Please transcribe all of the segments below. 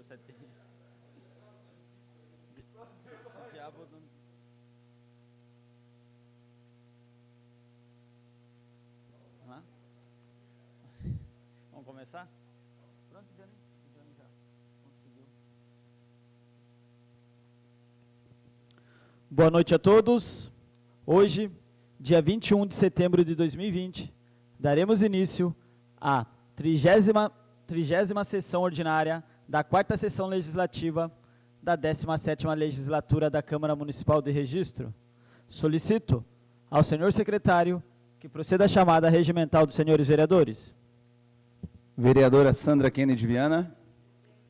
você tem. Esse diabo não. Hã? Vamos começar? Pronto, Johnny. O Johnny já conseguiu. Boa noite a todos. Hoje, dia 21 de setembro de 2020, daremos início à 30ª sessão ordinária da 4ª sessão legislativa da 17ª legislatura da Câmara Municipal de Registro. Solicito ao senhor secretário que proceda à chamada regimental dos senhores vereadores. Vereadora Sandra Kennedy Viana,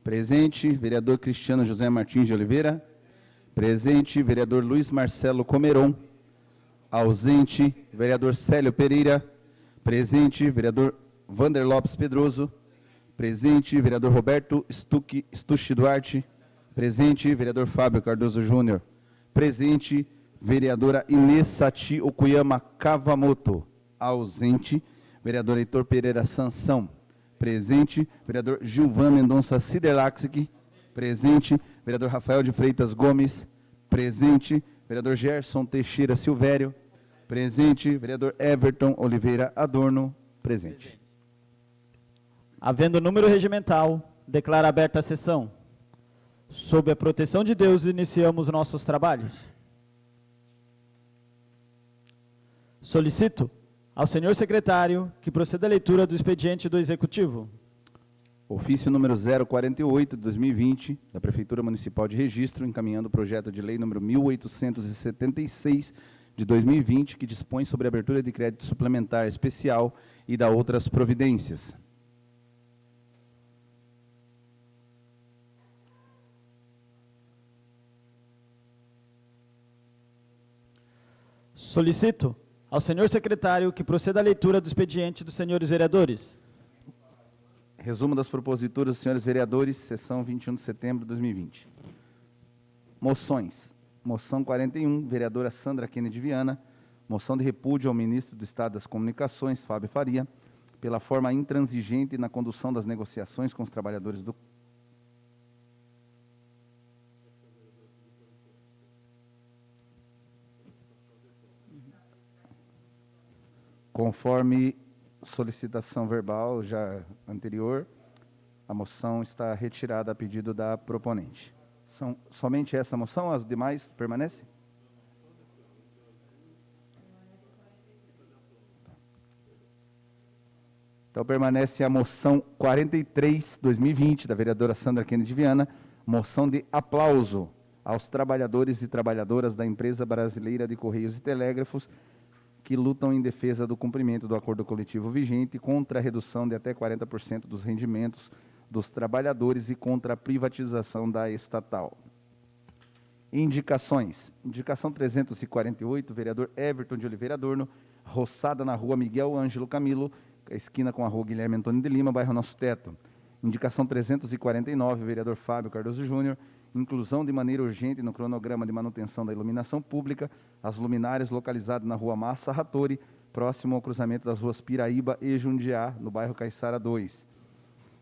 presente. Vereador Cristiano José Martins de Oliveira, presente. Vereador Luiz Marcelo Comeron, ausente. Vereador Célio Pereira, presente. Vereador Vander Lopes Pedroso, presente. Vereador Roberto Stucci Duarte, presente. Vereador Fábio Cardoso Júnior, presente. Vereadora Inês Sati Okuyama Kavamoto, ausente. Vereador Heitor Pereira Sansão, presente. Vereador Gilvan Mendonça Siderlaxic, presente. Vereador Rafael de Freitas Gomes, presente. Vereador Gerson Teixeira Silvério, presente. Vereador Everton Oliveira Adorno, presente. Havendo número regimental, declaro aberta a sessão. Sob a proteção de Deus, iniciamos nossos trabalhos. Solicito ao senhor secretário que proceda à leitura do expediente do Executivo. Ofício número 048 de 2020, da Prefeitura Municipal de Registro, encaminhando o projeto de lei número 1876 de 2020, que dispõe sobre a abertura de crédito suplementar especial e da outras providências. Solicito ao senhor secretário que proceda à leitura do expediente dos senhores vereadores. Resumo das proposituras dos senhores vereadores, sessão 21 de setembro de 2020. Moções. Moção 41, vereadora Sandra Kennedy Viana. Moção de repúdio ao ministro do Estado das Comunicações, Fábio Faria, pela forma intransigente na condução das negociações com os trabalhadores do... Conforme solicitação verbal já anterior, a moção está retirada a pedido da proponente. São somente essa moção, as demais permanecem? Então permanece a moção 43, 2020, da vereadora Sandra Kennedy Viana, moção de aplauso aos trabalhadores e trabalhadoras da Empresa Brasileira de Correios e Telégrafos, que lutam em defesa do cumprimento do acordo coletivo vigente, contra a redução de até 40% dos rendimentos dos trabalhadores e contra a privatização da estatal. Indicações. Indicação 348, vereador Everton de Oliveira Adorno, roçada na rua Miguel Ângelo Camilo, esquina com a rua Guilherme Antônio de Lima, bairro Nosso Teto. Indicação 349, vereador Fábio Cardoso Júnior, inclusão de maneira urgente no cronograma de manutenção da iluminação pública, as luminárias localizadas na rua Massa Rattori, próximo ao cruzamento das ruas Piraíba e Jundiá, no bairro Caiçara 2.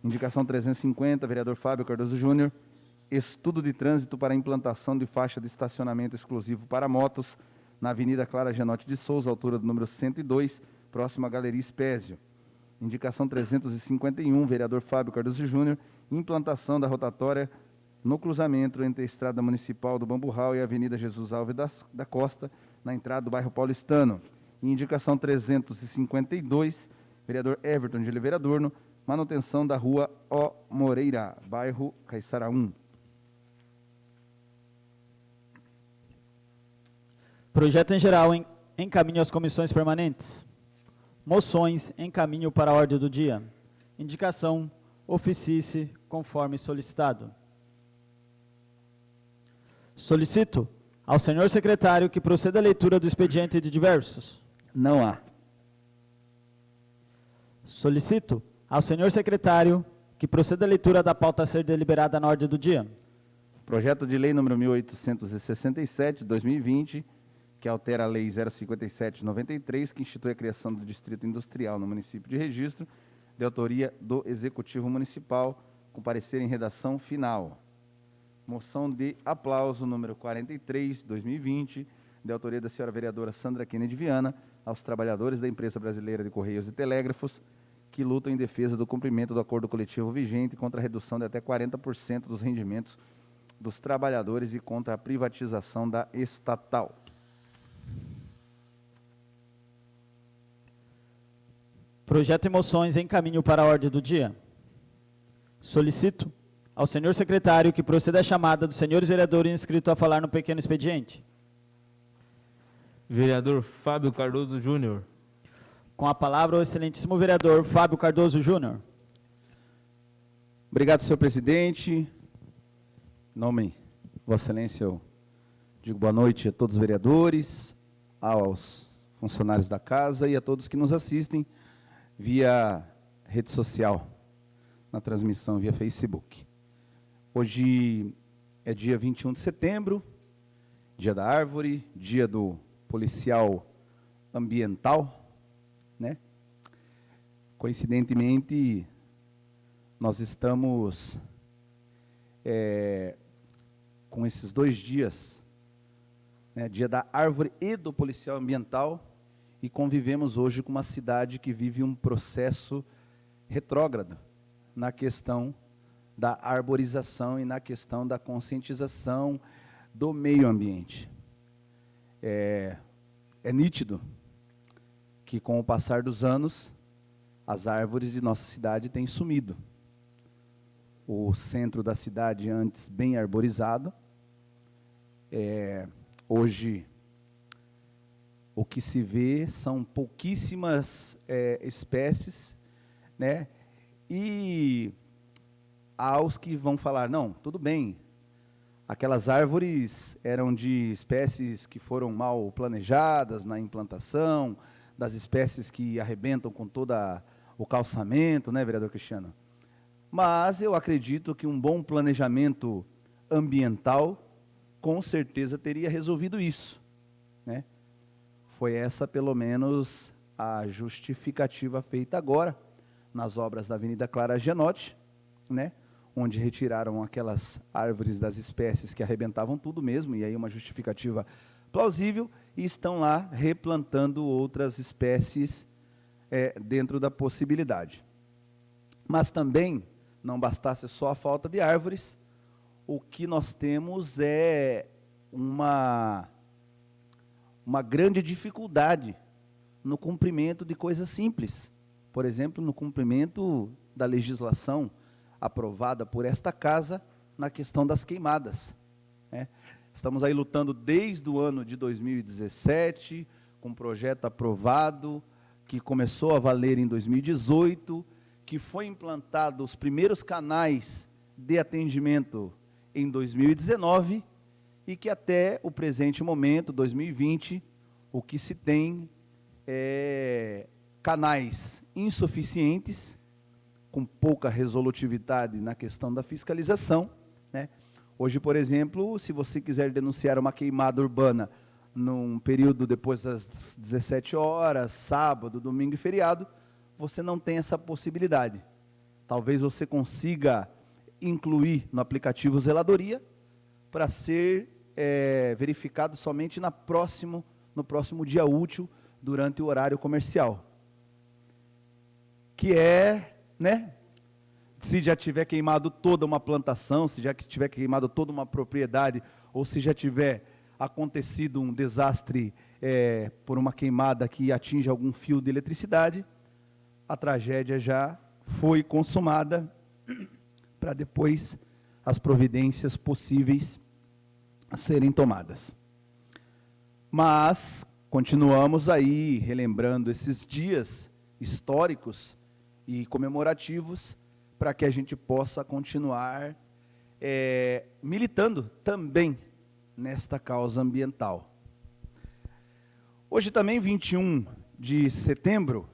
Indicação 350, vereador Fábio Cardoso Júnior, estudo de trânsito para a implantação de faixa de estacionamento exclusivo para motos, na Avenida Clara Genotti de Souza, altura do número 102, próximo à Galeria Espésio. Indicação 351, vereador Fábio Cardoso Júnior, implantação da rotatória no cruzamento entre a Estrada Municipal do Bamburral e a Avenida Jesus Alves da Costa, na entrada do bairro Paulistano. E indicação 352, vereador Everton de Oliveira Adorno, manutenção da rua O Moreira, bairro Caiçara 1. Projeto em geral encaminho às comissões permanentes. Moções encaminho para a ordem do dia. Indicação oficie-se conforme solicitado. Solicito ao senhor secretário que proceda à leitura do expediente de diversos. Não há. Solicito ao senhor secretário que proceda à leitura da pauta a ser deliberada na ordem do dia. Projeto de lei número 1867, de 2020, que altera a lei 057 de 93, que institui a criação do Distrito Industrial no município de Registro, de autoria do Executivo Municipal, com parecer em redação final. Moção de aplauso número 43, 2020, de autoria da senhora vereadora Sandra Kennedy Viana, aos trabalhadores da Empresa Brasileira de Correios e Telégrafos, que lutam em defesa do cumprimento do acordo coletivo vigente contra a redução de até 40% dos rendimentos dos trabalhadores e contra a privatização da estatal. Projeto e moções em caminho para a ordem do dia. Solicito ao senhor secretário que proceda à chamada dos senhores vereadores inscritos a falar no pequeno expediente. Vereador Fábio Cardoso Júnior. Com a palavra o excelentíssimo vereador Fábio Cardoso Júnior. Obrigado, senhor presidente. Em nome de Vossa Excelência, eu digo boa noite a todos os vereadores, aos funcionários da casa e a todos que nos assistem via rede social, na transmissão via Facebook. Hoje é dia 21 de setembro, dia da árvore, dia do policial ambiental, né? Coincidentemente, nós estamos com esses 2 dias, né, dia da árvore e do policial ambiental, e convivemos hoje com uma cidade que vive um processo retrógrado na questão da arborização e na questão da conscientização do meio ambiente. É nítido que, com o passar dos anos, as árvores de nossa cidade têm sumido. O centro da cidade, antes bem arborizado, hoje o que se vê são pouquíssimas espécies, né? E há os que vão falar, não, tudo bem, aquelas árvores eram de espécies que foram mal planejadas na implantação, das espécies que arrebentam com todo o calçamento, né, vereador Cristiano? Mas eu acredito que um bom planejamento ambiental, com certeza, teria resolvido isso, né? Foi essa, pelo menos, a justificativa feita agora, nas obras da Avenida Clara Gianotti, né? Onde retiraram aquelas árvores das espécies que arrebentavam tudo mesmo, e aí uma justificativa plausível, e estão lá replantando outras espécies dentro da possibilidade. Mas também, não bastasse só a falta de árvores, o que nós temos é uma grande dificuldade no cumprimento de coisas simples. Por exemplo, no cumprimento da legislação aprovada por esta casa na questão das queimadas, né? Estamos aí lutando desde o ano de 2017, com um projeto aprovado, que começou a valer em 2018, que foi implantado os primeiros canais de atendimento em 2019, e que até o presente momento, 2020, o que se tem é canais insuficientes, com pouca resolutividade na questão da fiscalização, né? Hoje, por exemplo, se você quiser denunciar uma queimada urbana num período depois das 17 horas, sábado, domingo e feriado, você não tem essa possibilidade. Talvez você consiga incluir no aplicativo Zeladoria para ser verificado somente no próximo dia útil, durante o horário comercial. Que né? Se já tiver queimado toda uma plantação, se já tiver queimado toda uma propriedade, ou se já tiver acontecido um desastre por uma queimada que atinge algum fio de eletricidade, a tragédia já foi consumada, para depois as providências possíveis serem tomadas. Mas continuamos aí relembrando esses dias históricos e comemorativos, para que a gente possa continuar militando também nesta causa ambiental. Hoje também, 21 de setembro,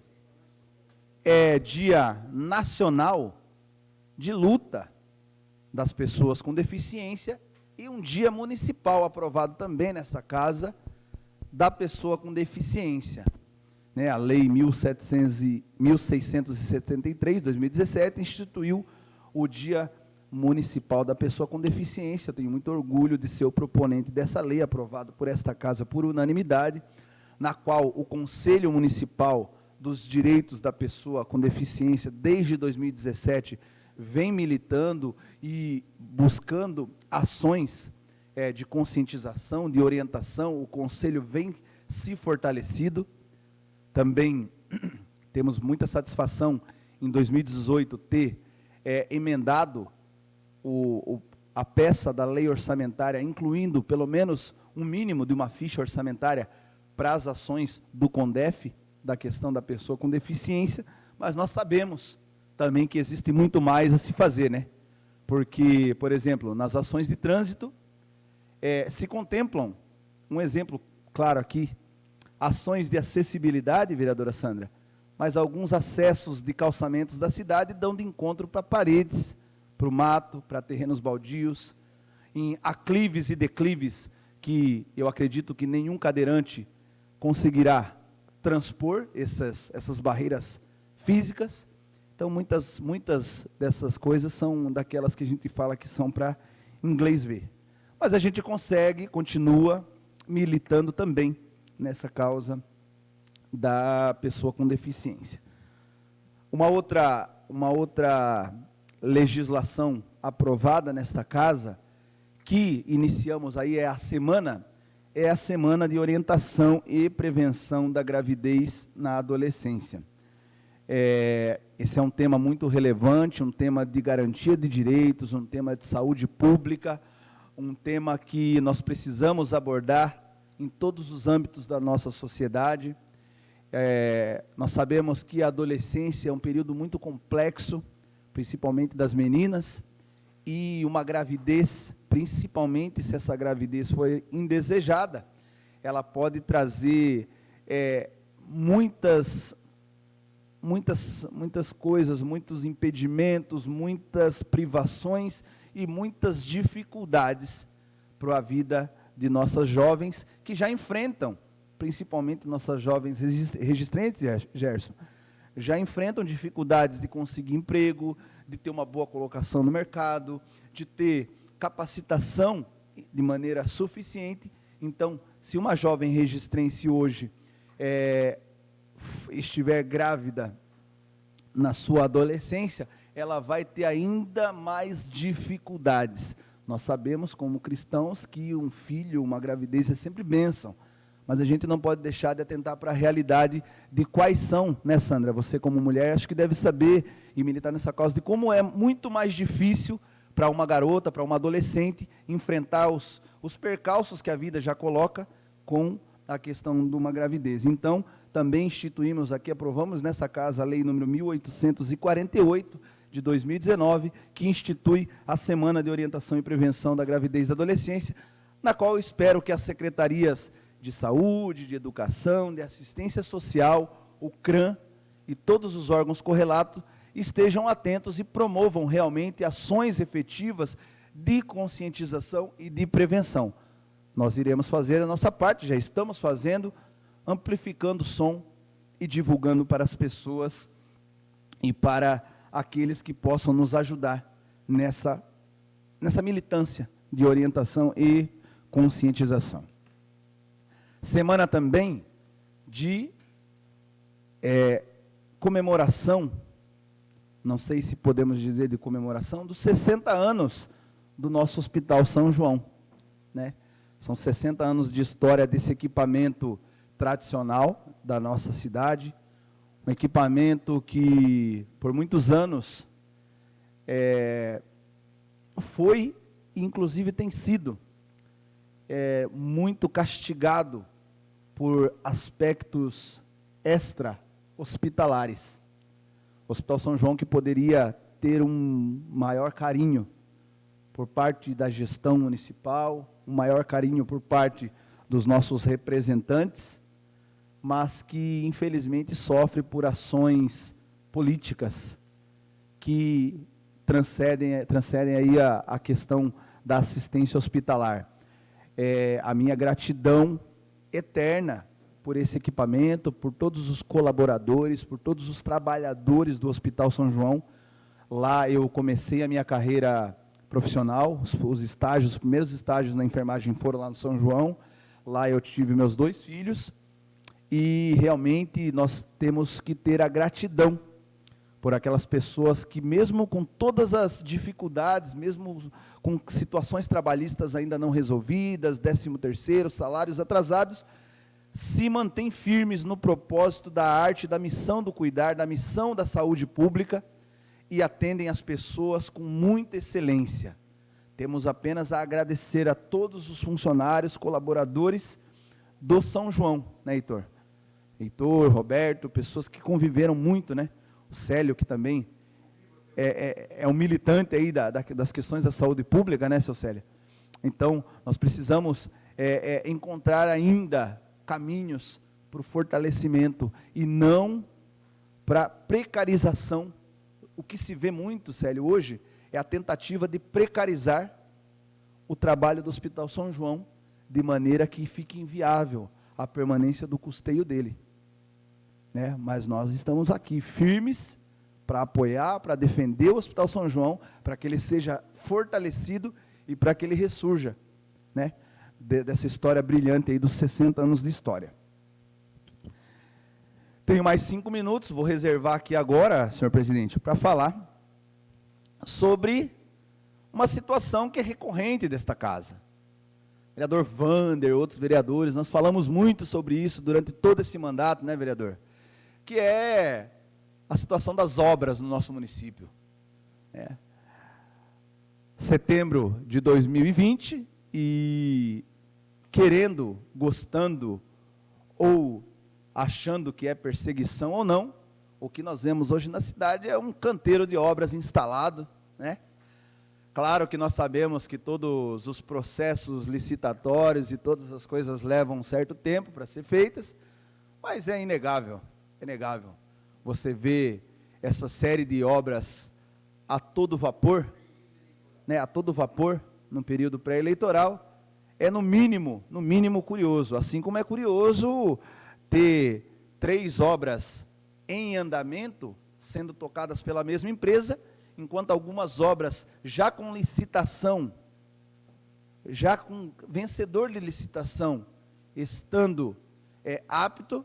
é Dia Nacional de Luta das Pessoas com Deficiência, e um dia municipal aprovado também nesta casa, da pessoa com deficiência, né? A Lei 1673, 2017, instituiu o Dia Municipal da Pessoa com Deficiência. Eu tenho muito orgulho de ser o proponente dessa lei, aprovada por esta casa por unanimidade, na qual o Conselho Municipal dos Direitos da Pessoa com Deficiência, desde 2017, vem militando e buscando ações de conscientização, de orientação. O Conselho vem se fortalecido. Também temos muita satisfação em 2018 ter emendado a peça da lei orçamentária, incluindo pelo menos um mínimo de uma ficha orçamentária para as ações do CONDEF, da questão da pessoa com deficiência, mas nós sabemos também que existe muito mais a se fazer, né? Porque, por exemplo, nas ações de trânsito, se contemplam, um exemplo claro aqui, ações de acessibilidade, vereadora Sandra, mas alguns acessos de calçamentos da cidade dão de encontro para paredes, para o mato, para terrenos baldios, em aclives e declives que eu acredito que nenhum cadeirante conseguirá transpor essas barreiras físicas. Então, muitas dessas coisas são daquelas que a gente fala que são para inglês ver. Mas a gente consegue, continua militando também nessa causa da pessoa com deficiência. Uma outra legislação aprovada nesta casa, que iniciamos aí, é a semana de orientação e prevenção da gravidez na adolescência. Esse é um tema muito relevante, um tema de garantia de direitos, um tema de saúde pública, um tema que nós precisamos abordar em todos os âmbitos da nossa sociedade. Nós sabemos que a adolescência é um período muito complexo, principalmente das meninas, e uma gravidez, principalmente se essa gravidez foi indesejada, ela pode trazer muitas coisas, muitos impedimentos, muitas privações e muitas dificuldades para a vida de nossas jovens, que já enfrentam, principalmente nossas jovens registrantes, Gerson, já enfrentam dificuldades de conseguir emprego, de ter uma boa colocação no mercado, de ter capacitação de maneira suficiente. Então, se uma jovem registrense hoje estiver grávida na sua adolescência, ela vai ter ainda mais dificuldades. Nós sabemos, como cristãos, que um filho, uma gravidez é sempre bênção, mas a gente não pode deixar de atentar para a realidade de quais são, né, Sandra? Você, como mulher, acho que deve saber e militar nessa causa, de como é muito mais difícil para uma garota, para uma adolescente, enfrentar os percalços que a vida já coloca com a questão de uma gravidez. Então, também instituímos aqui, aprovamos nessa casa a lei número 1848, de 2019, que institui a Semana de Orientação e Prevenção da Gravidez e da Adolescência, na qual eu espero que as secretarias de saúde, de educação, de assistência social, o CRAM e todos os órgãos correlatos estejam atentos e promovam realmente ações efetivas de conscientização e de prevenção. Nós iremos fazer a nossa parte, já estamos fazendo, amplificando o som e divulgando para as pessoas e para aqueles que possam nos ajudar nessa militância de orientação e conscientização. Semana também de comemoração, não sei se podemos dizer de comemoração, dos 60 anos do nosso Hospital São João, né? São 60 anos de história desse equipamento tradicional da nossa cidade, um equipamento que por muitos anos foi, inclusive tem sido, muito castigado por aspectos extra-hospitalares. O Hospital São João, que poderia ter um maior carinho por parte da gestão municipal, um maior carinho por parte dos nossos representantes, mas que infelizmente sofre por ações políticas que transcendem aí a questão da assistência hospitalar. A minha gratidão eterna por esse equipamento, por todos os colaboradores, por todos os trabalhadores do Hospital São João, Lá eu comecei a minha carreira profissional, os primeiros estágios na enfermagem foram lá no São João. Lá eu tive meus 2 filhos e realmente nós temos que ter a gratidão por aquelas pessoas que, mesmo com todas as dificuldades, mesmo com situações trabalhistas ainda não resolvidas, 13º, salários atrasados, se mantêm firmes no propósito da arte, da missão do cuidar, da missão da saúde pública, e atendem as pessoas com muita excelência. Temos apenas a agradecer a todos os funcionários, colaboradores do São João, né, Heitor? Heitor, Roberto, pessoas que conviveram muito, né? O Célio, que também é um militante aí das questões da saúde pública, né, seu Célio? Então, nós precisamos encontrar ainda caminhos para o fortalecimento e não para precarização. O que se vê muito, Célio, hoje, é a tentativa de precarizar o trabalho do Hospital São João, de maneira que fique inviável a permanência do custeio dele. Né? Mas nós estamos aqui firmes para apoiar, para defender o Hospital São João, para que ele seja fortalecido e para que ele ressurja, né? Dessa história brilhante aí dos 60 anos de história. Tenho mais 5 minutos, vou reservar aqui agora, senhor presidente, para falar sobre uma situação que é recorrente desta casa. Vereador Vander, outros vereadores, nós falamos muito sobre isso durante todo esse mandato, né, vereador? Que é a situação das obras no nosso município. Setembro de 2020, e querendo, gostando, ou achando que é perseguição ou não, o que nós vemos hoje na cidade é um canteiro de obras instalado, né? Claro que nós sabemos que todos os processos licitatórios e todas as coisas levam um certo tempo para ser feitas, mas é inegável. Você vê essa série de obras a todo vapor, né, a todo vapor, num período pré-eleitoral, é no mínimo curioso, assim como é curioso ter 3 obras em andamento, sendo tocadas pela mesma empresa, enquanto algumas obras já com licitação, já com vencedor de licitação, estando apto.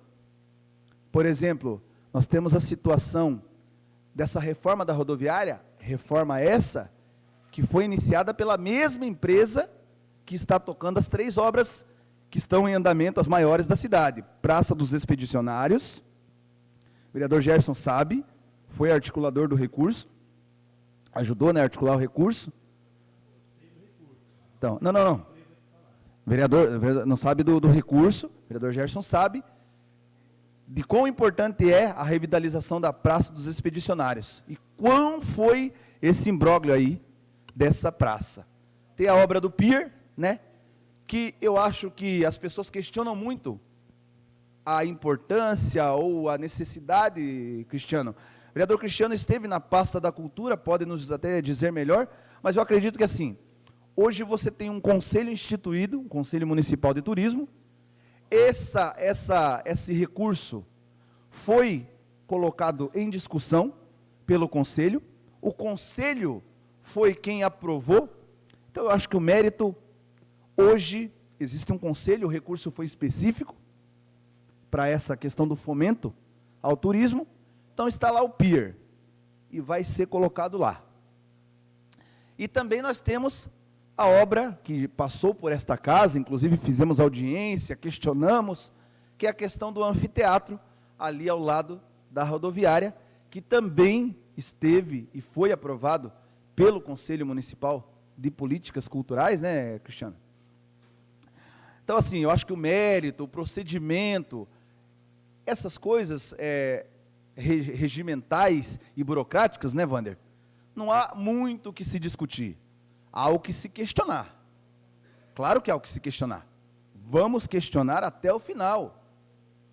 Por exemplo, nós temos a situação dessa reforma da rodoviária, reforma essa, que foi iniciada pela mesma empresa que está tocando as 3 obras que estão em andamento, as maiores da cidade. Praça dos Expedicionários, o vereador Gerson sabe, foi articulador do recurso, ajudou, né, a articular o recurso. Então, não. Vereador não sabe do recurso, o vereador Gerson sabe de quão importante é a revitalização da Praça dos Expedicionários. E quão foi esse imbróglio aí dessa praça. Tem a obra do Pier, né, que eu acho que as pessoas questionam muito a importância ou a necessidade, Cristiano. O vereador Cristiano esteve na pasta da cultura, pode nos até dizer melhor, mas eu acredito que assim, hoje você tem um conselho instituído, um conselho municipal de turismo. Esse recurso foi colocado em discussão pelo conselho, o conselho foi quem aprovou. Então eu acho que o mérito, hoje existe um conselho, o recurso foi específico para essa questão do fomento ao turismo, então está lá o Pier, e vai ser colocado lá. E também nós temos a obra que passou por esta casa, inclusive fizemos audiência, questionamos, que é a questão do anfiteatro, ali ao lado da rodoviária, que também esteve e foi aprovado pelo Conselho Municipal de Políticas Culturais, né, Cristiano? Então, assim, eu acho que o mérito, o procedimento, essas coisas regimentais e burocráticas, né, Vander? Não há muito o que se discutir. Há o que se questionar. Claro que há o que se questionar. Vamos questionar até o final.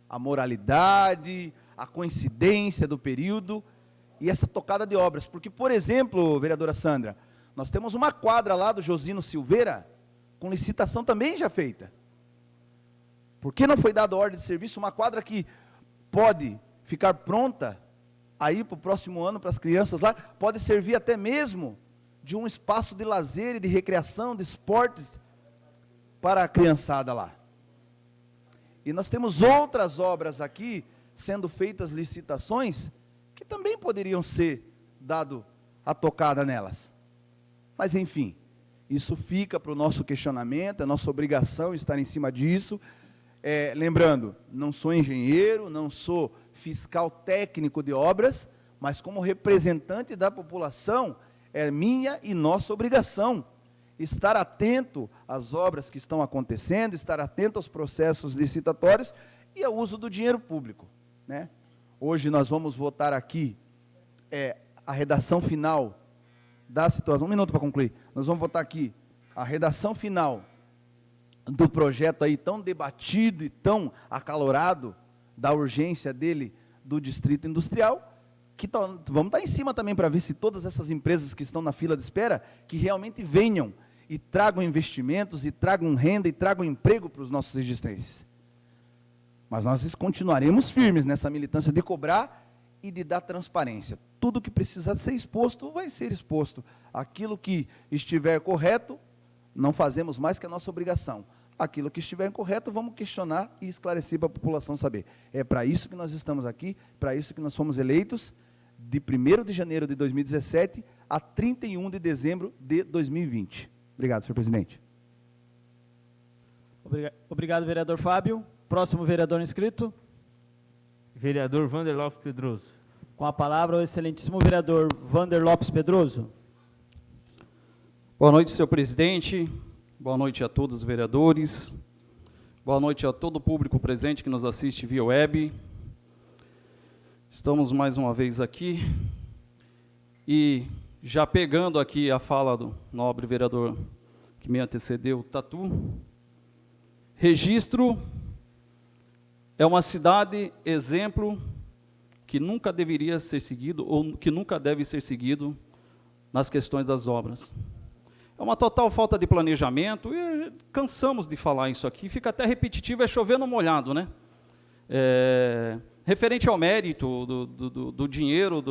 A moralidade, a coincidência do período e essa tocada de obras. Porque, por exemplo, vereadora Sandra, nós temos uma quadra lá do Josino Silveira, com licitação também já feita. Por que não foi dada ordem de serviço? Uma quadra que pode ficar pronta aí para o próximo ano, para as crianças lá, pode servir até mesmo de um espaço de lazer e de recreação, de esportes para a criançada lá. E nós temos outras obras aqui, sendo feitas licitações, que também poderiam ser dado a tocada nelas. Mas enfim, isso fica para o nosso questionamento, é nossa obrigação estar em cima disso. Lembrando, não sou engenheiro, não sou fiscal técnico de obras, mas como representante da população, é minha e nossa obrigação estar atento às obras que estão acontecendo, estar atento aos processos licitatórios e ao uso do dinheiro público, né? Hoje nós vamos votar aqui a redação final da situação. Um minuto para concluir. Nós vamos votar aqui a redação final do projeto aí tão debatido e tão acalorado, da urgência dele, do Distrito Industrial, que vamos estar em cima também para ver se todas essas empresas que estão na fila de espera, que realmente venham e tragam investimentos, e tragam renda, e tragam emprego para os nossos registrenses. Mas nós continuaremos firmes nessa militância de cobrar e de dar transparência. Tudo que precisar ser exposto, vai ser exposto. Aquilo que estiver correto, não fazemos mais que a nossa obrigação. Aquilo que estiver incorreto, vamos questionar e esclarecer para a população saber. É para isso que nós estamos aqui, para isso que nós fomos eleitos, de 1º de janeiro de 2017 a 31 de dezembro de 2020. Obrigado, senhor presidente. Obrigado, vereador Fábio. Próximo vereador inscrito. Vereador Vander Lopes Pedroso. Com a palavra, o excelentíssimo vereador Vander Lopes Pedroso. Boa noite, senhor presidente. Boa noite a todos os vereadores. Boa noite a todo o público presente que nos assiste via web. Estamos mais uma vez aqui. E já pegando aqui a fala do nobre vereador que me antecedeu, Tatu, Registro é uma cidade exemplo que nunca deveria ser seguido, ou que nunca deve ser seguido nas questões das obras. É uma total falta de planejamento, e cansamos de falar isso aqui, fica até repetitivo, é chover no molhado, né? Referente ao mérito do dinheiro,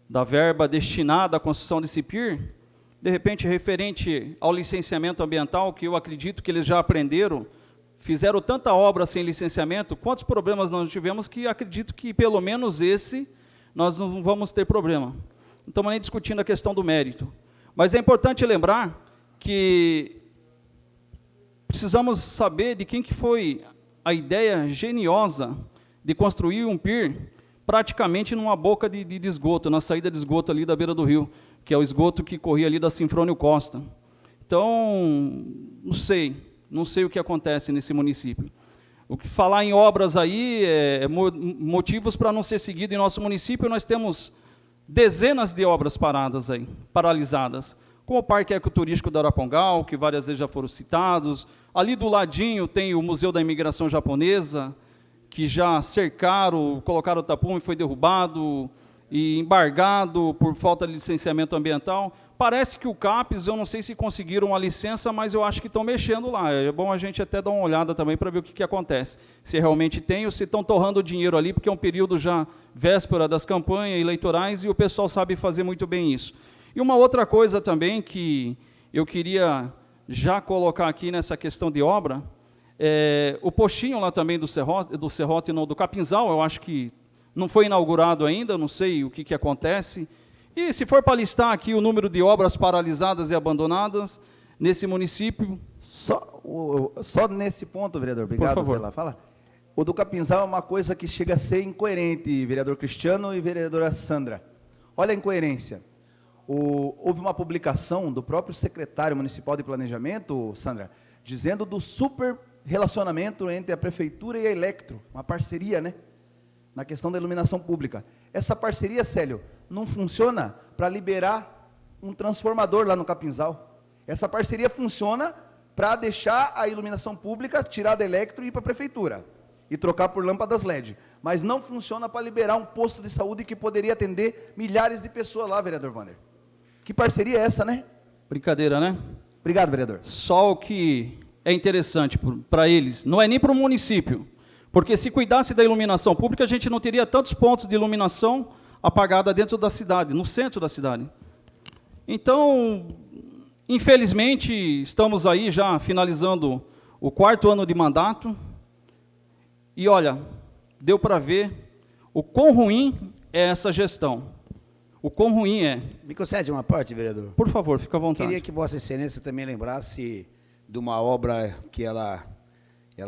da verba destinada à construção desse PIR, de repente, referente ao licenciamento ambiental, que eu acredito que eles já aprenderam, fizeram tanta obra sem licenciamento, quantos problemas nós tivemos, que acredito que pelo menos esse nós não vamos ter problema. Não estamos nem discutindo a questão do mérito. Mas é importante lembrar que precisamos saber de quem que foi a ideia geniosa de construir um PIR praticamente numa boca de esgoto, na saída de esgoto ali da beira do rio, que é o esgoto que corria ali da Sinfrônio Costa. Então, não sei o que acontece nesse município. O que falar em obras aí motivos para não ser seguido em nosso município. Nós temos dezenas de obras paradas aí, paralisadas, como o Parque Ecoturístico do Arapongal, que várias vezes já foram citados. Ali do ladinho tem o Museu da Imigração Japonesa, que já cercaram, colocaram o tapume, foi derrubado e embargado por falta de licenciamento ambiental. Parece que o CAPES, eu não sei se conseguiram uma licença, mas eu acho que estão mexendo lá. É bom a gente até dar uma olhada também para ver o que acontece. Se realmente tem ou se estão torrando dinheiro ali, porque é um período já véspera das campanhas eleitorais e o pessoal sabe fazer muito bem isso. E uma outra coisa também que eu queria já colocar aqui nessa questão de obra, o postinho lá também do Serrote, não, do Capinzal, eu acho que não foi inaugurado ainda, não sei o que acontece. E se for para listar aqui o número de obras paralisadas e abandonadas nesse município... Só nesse ponto, vereador, obrigado pela fala. O do Capinzal é uma coisa que chega a ser incoerente, vereador Cristiano e vereadora Sandra. Olha a incoerência. Houve uma publicação do próprio secretário municipal de planejamento, Sandra, dizendo do super relacionamento entre a prefeitura e a Electro, uma parceria, né? Na questão da iluminação pública. Essa parceria, Célio, não funciona para liberar um transformador lá no Capinzal. Essa parceria funciona para deixar a iluminação pública, tirar da Electro e ir para a prefeitura, e trocar por lâmpadas LED. Mas não funciona para liberar um posto de saúde que poderia atender milhares de pessoas lá, vereador Vander. Que parceria é essa, né? Brincadeira, né? Obrigado, vereador. Só o que é interessante para eles, não é nem para o município, Porque se cuidasse da iluminação pública, a gente não teria tantos pontos de iluminação apagada dentro da cidade, no centro da cidade. Então, infelizmente, estamos aí já finalizando o 4º ano de mandato, e olha, deu para ver o quão ruim é essa gestão. O quão ruim é. Me concede uma parte, vereador? Por favor, fica à vontade. Queria que Vossa Excelência também lembrasse de uma obra que ela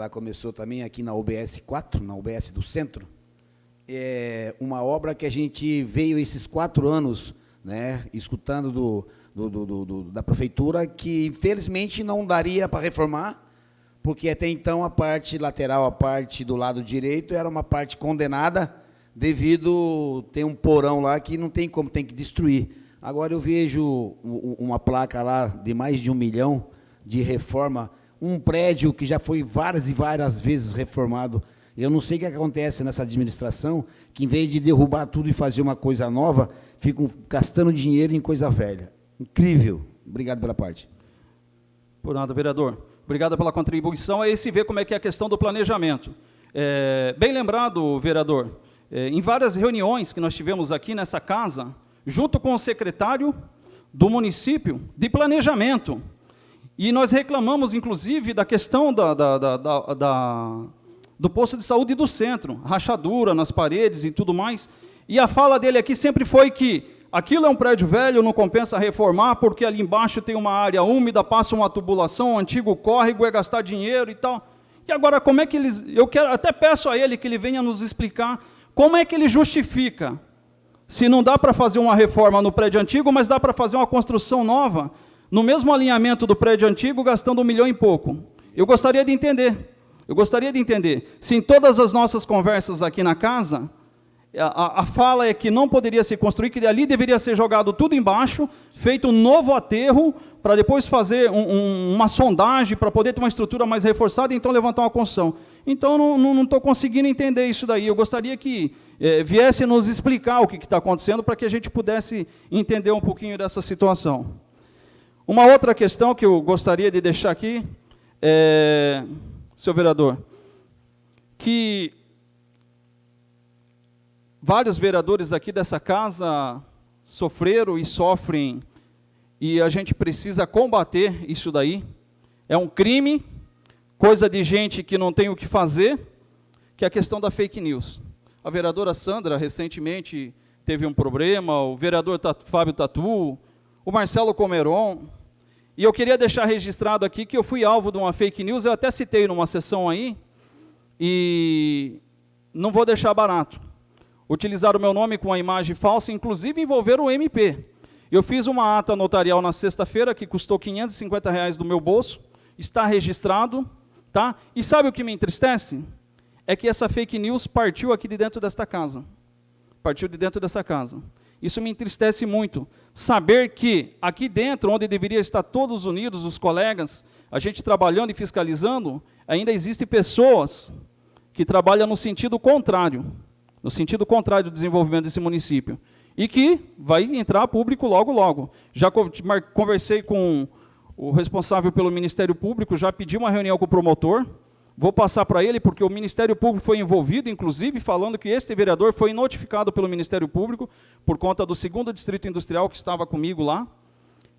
começou também aqui na UBS 4, na UBS do Centro. É uma obra que a gente veio esses 4 anos, né, escutando da prefeitura, que infelizmente não daria para reformar, porque até então a parte lateral, a parte do lado direito, era uma parte condenada, devido ter um porão lá que não tem como, tem que destruir. Agora eu vejo uma placa lá de mais de 1 milhão de reforma, um prédio que já foi várias e várias vezes reformado. Eu não sei o que acontece nessa administração, que em vez de derrubar tudo e fazer uma coisa nova, ficam gastando dinheiro em coisa velha. Incrível. Obrigado pela parte. Por nada, vereador. Obrigado pela contribuição. Aí se vê como é que é a questão do planejamento. Bem lembrado, vereador, em várias reuniões que nós tivemos aqui nessa casa, junto com o secretário do município de planejamento, e nós reclamamos, inclusive, da questão do posto de saúde do centro, rachadura nas paredes e tudo mais, e a fala dele aqui sempre foi que aquilo é um prédio velho, não compensa reformar, porque ali embaixo tem uma área úmida, passa uma tubulação, um antigo córrego, é gastar dinheiro e tal. E agora, como é que eles... até peço a ele que ele venha nos explicar como é que ele justifica, se não dá para fazer uma reforma no prédio antigo, mas dá para fazer uma construção nova, no mesmo alinhamento do prédio antigo, gastando 1 milhão e pouco. Eu gostaria de entender se em todas as nossas conversas aqui na casa, a fala é que não poderia se construir, que ali deveria ser jogado tudo embaixo, feito um novo aterro, para depois fazer uma sondagem, para poder ter uma estrutura mais reforçada e então levantar uma construção. Então, não estou conseguindo entender isso daí. Eu gostaria que viesse nos explicar o que está acontecendo, para que a gente pudesse entender um pouquinho dessa situação. Uma outra questão que eu gostaria de deixar aqui, senhor vereador, que vários vereadores aqui dessa casa sofreram e sofrem, e a gente precisa combater isso daí. É um crime, coisa de gente que não tem o que fazer, que é a questão da fake news. A vereadora Sandra, recentemente, teve um problema, o vereador Fábio Tatu, o Marcelo Comeron, e eu queria deixar registrado aqui que eu fui alvo de uma fake news, eu até citei numa sessão aí, e não vou deixar barato. Utilizaram o meu nome com a imagem falsa, inclusive envolveram o MP. Eu fiz uma ata notarial na sexta-feira, que custou R$550 do meu bolso, está registrado, tá? E sabe o que me entristece? É que essa fake news partiu aqui de dentro desta casa. Partiu de dentro dessa casa. Isso me entristece muito, saber que aqui dentro, onde deveria estar todos unidos, os colegas, a gente trabalhando e fiscalizando, ainda existem pessoas que trabalham no sentido contrário do desenvolvimento desse município, e que vai entrar público logo, logo. Já conversei com o responsável pelo Ministério Público, já pedi uma reunião com o promotor, vou passar para ele, porque o Ministério Público foi envolvido, inclusive, falando que este vereador foi notificado pelo Ministério Público, por conta do 2º Distrito Industrial, que estava comigo lá,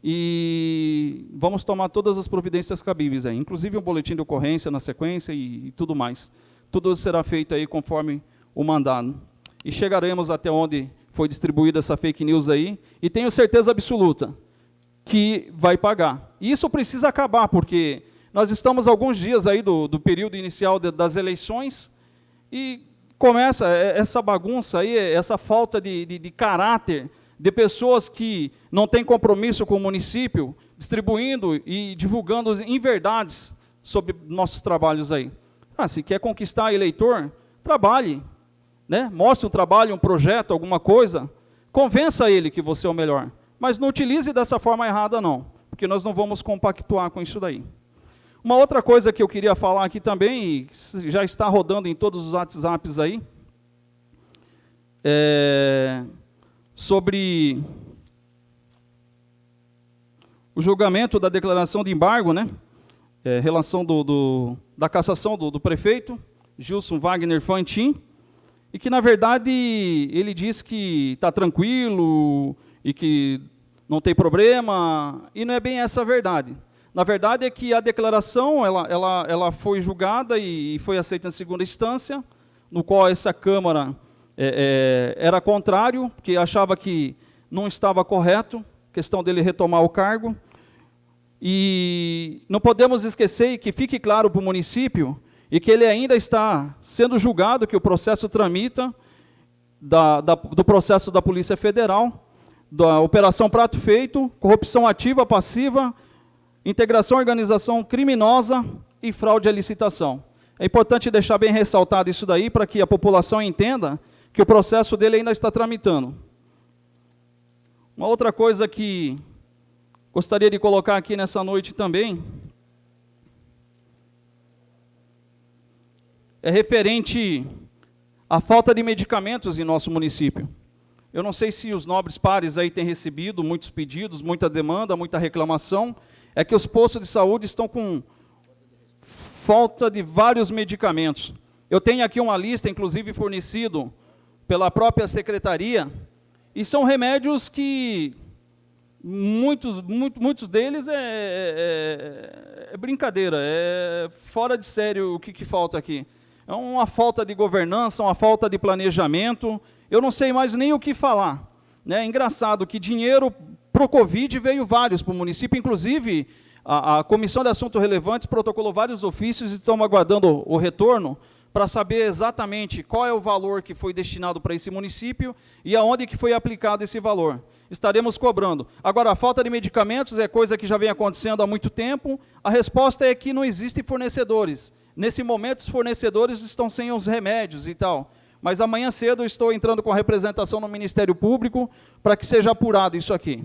e vamos tomar todas as providências cabíveis aí, inclusive um boletim de ocorrência na sequência e tudo mais. Tudo será feito aí conforme o mandado. E chegaremos até onde foi distribuída essa fake news aí, e tenho certeza absoluta que vai pagar. E isso precisa acabar, porque nós estamos alguns dias aí do período inicial das eleições, e começa essa bagunça aí, essa falta de caráter, de pessoas que não têm compromisso com o município, distribuindo e divulgando inverdades sobre nossos trabalhos aí. Se quer conquistar eleitor, trabalhe, né? Mostre um trabalho, um projeto, alguma coisa, convença ele que você é o melhor, mas não utilize dessa forma errada não, porque nós não vamos compactuar com isso daí. Uma outra coisa que eu queria falar aqui também, e já está rodando em todos os WhatsApps aí, sobre o julgamento da declaração de embargo, né? Relação da cassação do prefeito. Gilson Wagner Fantin, e que, na verdade, ele diz que está tranquilo e que não tem problema, e não é bem essa a verdade. Na verdade é que a declaração ela foi julgada e foi aceita em segunda instância, no qual essa Câmara era contrário, porque achava que não estava correto, questão dele retomar o cargo. E não podemos esquecer, e que fique claro para o município, e que ele ainda está sendo julgado, que o processo tramita, do processo da Polícia Federal, da Operação Prato Feito, corrupção ativa, passiva, integração à organização criminosa e fraude à licitação. É importante deixar bem ressaltado isso daí, para que a população entenda que o processo dele ainda está tramitando. Uma outra coisa que gostaria de colocar aqui nessa noite também é referente à falta de medicamentos em nosso município. Eu não sei se os nobres pares aí têm recebido muitos pedidos, muita demanda, muita reclamação, é que os postos de saúde estão com falta de vários medicamentos. Eu tenho aqui uma lista, inclusive fornecido pela própria secretaria, e são remédios que muitos deles é brincadeira, é fora de sério o que falta aqui. É uma falta de governança, uma falta de planejamento, eu não sei mais nem o que falar. É engraçado que dinheiro para o Covid veio vários para o município, inclusive a Comissão de Assuntos Relevantes protocolou vários ofícios e estamos aguardando o retorno para saber exatamente qual é o valor que foi destinado para esse município e aonde que foi aplicado esse valor. Estaremos cobrando. Agora, a falta de medicamentos é coisa que já vem acontecendo há muito tempo. A resposta é que não existem fornecedores. Nesse momento, os fornecedores estão sem os remédios e tal. Mas amanhã cedo eu estou entrando com a representação no Ministério Público para que seja apurado isso aqui.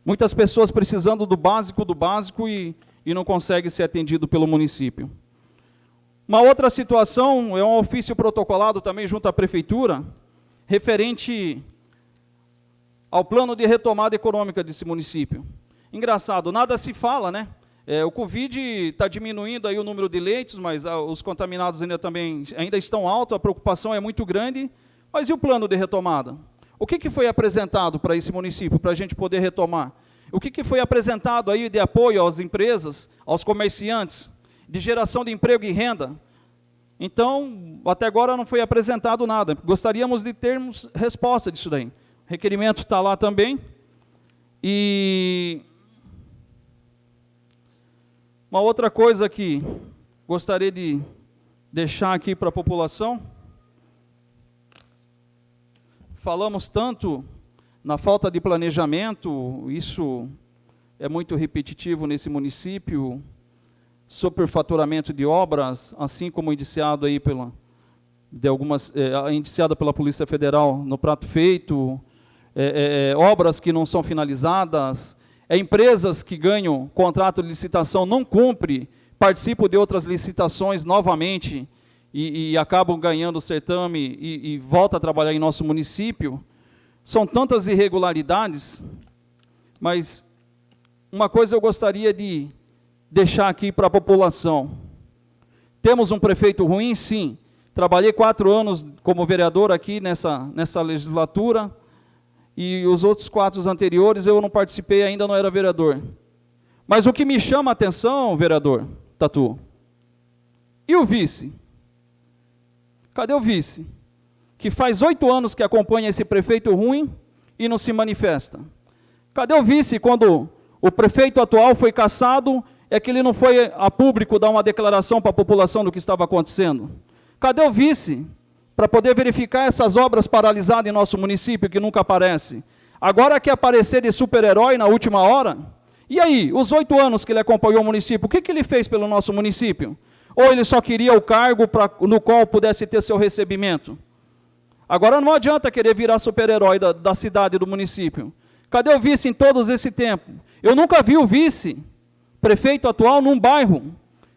Muitas pessoas precisando do básico e não conseguem ser atendido pelo município. Uma outra situação é um ofício protocolado também junto à Prefeitura, referente ao plano de retomada econômica desse município. Engraçado, nada se fala, né? O Covid está diminuindo aí o número de leitos, mas os contaminados ainda estão altos, a preocupação é muito grande. Mas e o plano de retomada? O que foi apresentado para esse município, para a gente poder retomar? O que foi apresentado aí de apoio às empresas, aos comerciantes, de geração de emprego e renda? Então, até agora não foi apresentado nada. Gostaríamos de termos resposta disso daí. O requerimento está lá também. E uma outra coisa que gostaria de deixar aqui para a população. Falamos tanto na falta de planejamento, isso é muito repetitivo nesse município, superfaturamento de obras, assim como indiciado aí indiciada pela Polícia Federal no Prato Feito, obras que não são finalizadas, empresas que ganham contrato de licitação, não cumprem, participam de outras licitações novamente e acabam ganhando o certame e voltam a trabalhar em nosso município. São tantas irregularidades, mas uma coisa eu gostaria de deixar aqui para a população. Temos um prefeito ruim? Sim. Trabalhei 4 anos como vereador aqui nessa legislatura, e os outros 4 anteriores eu não participei, ainda não era vereador. Mas o que me chama a atenção, vereador Tatu, e o vice? Cadê o vice? Que faz 8 anos que acompanha esse prefeito ruim e não se manifesta. Cadê o vice quando o prefeito atual foi cassado, é que ele não foi a público dar uma declaração para a população do que estava acontecendo? Cadê o vice para poder verificar essas obras paralisadas em nosso município que nunca aparece? Agora quer aparecer de super-herói na última hora? E aí, os 8 anos que ele acompanhou o município, o que ele fez pelo nosso município? Ou ele só queria o cargo no qual pudesse ter seu recebimento? Agora não adianta querer virar super-herói da cidade, do município. Cadê o vice em todo esse tempo? Eu nunca vi o vice, prefeito atual, num bairro,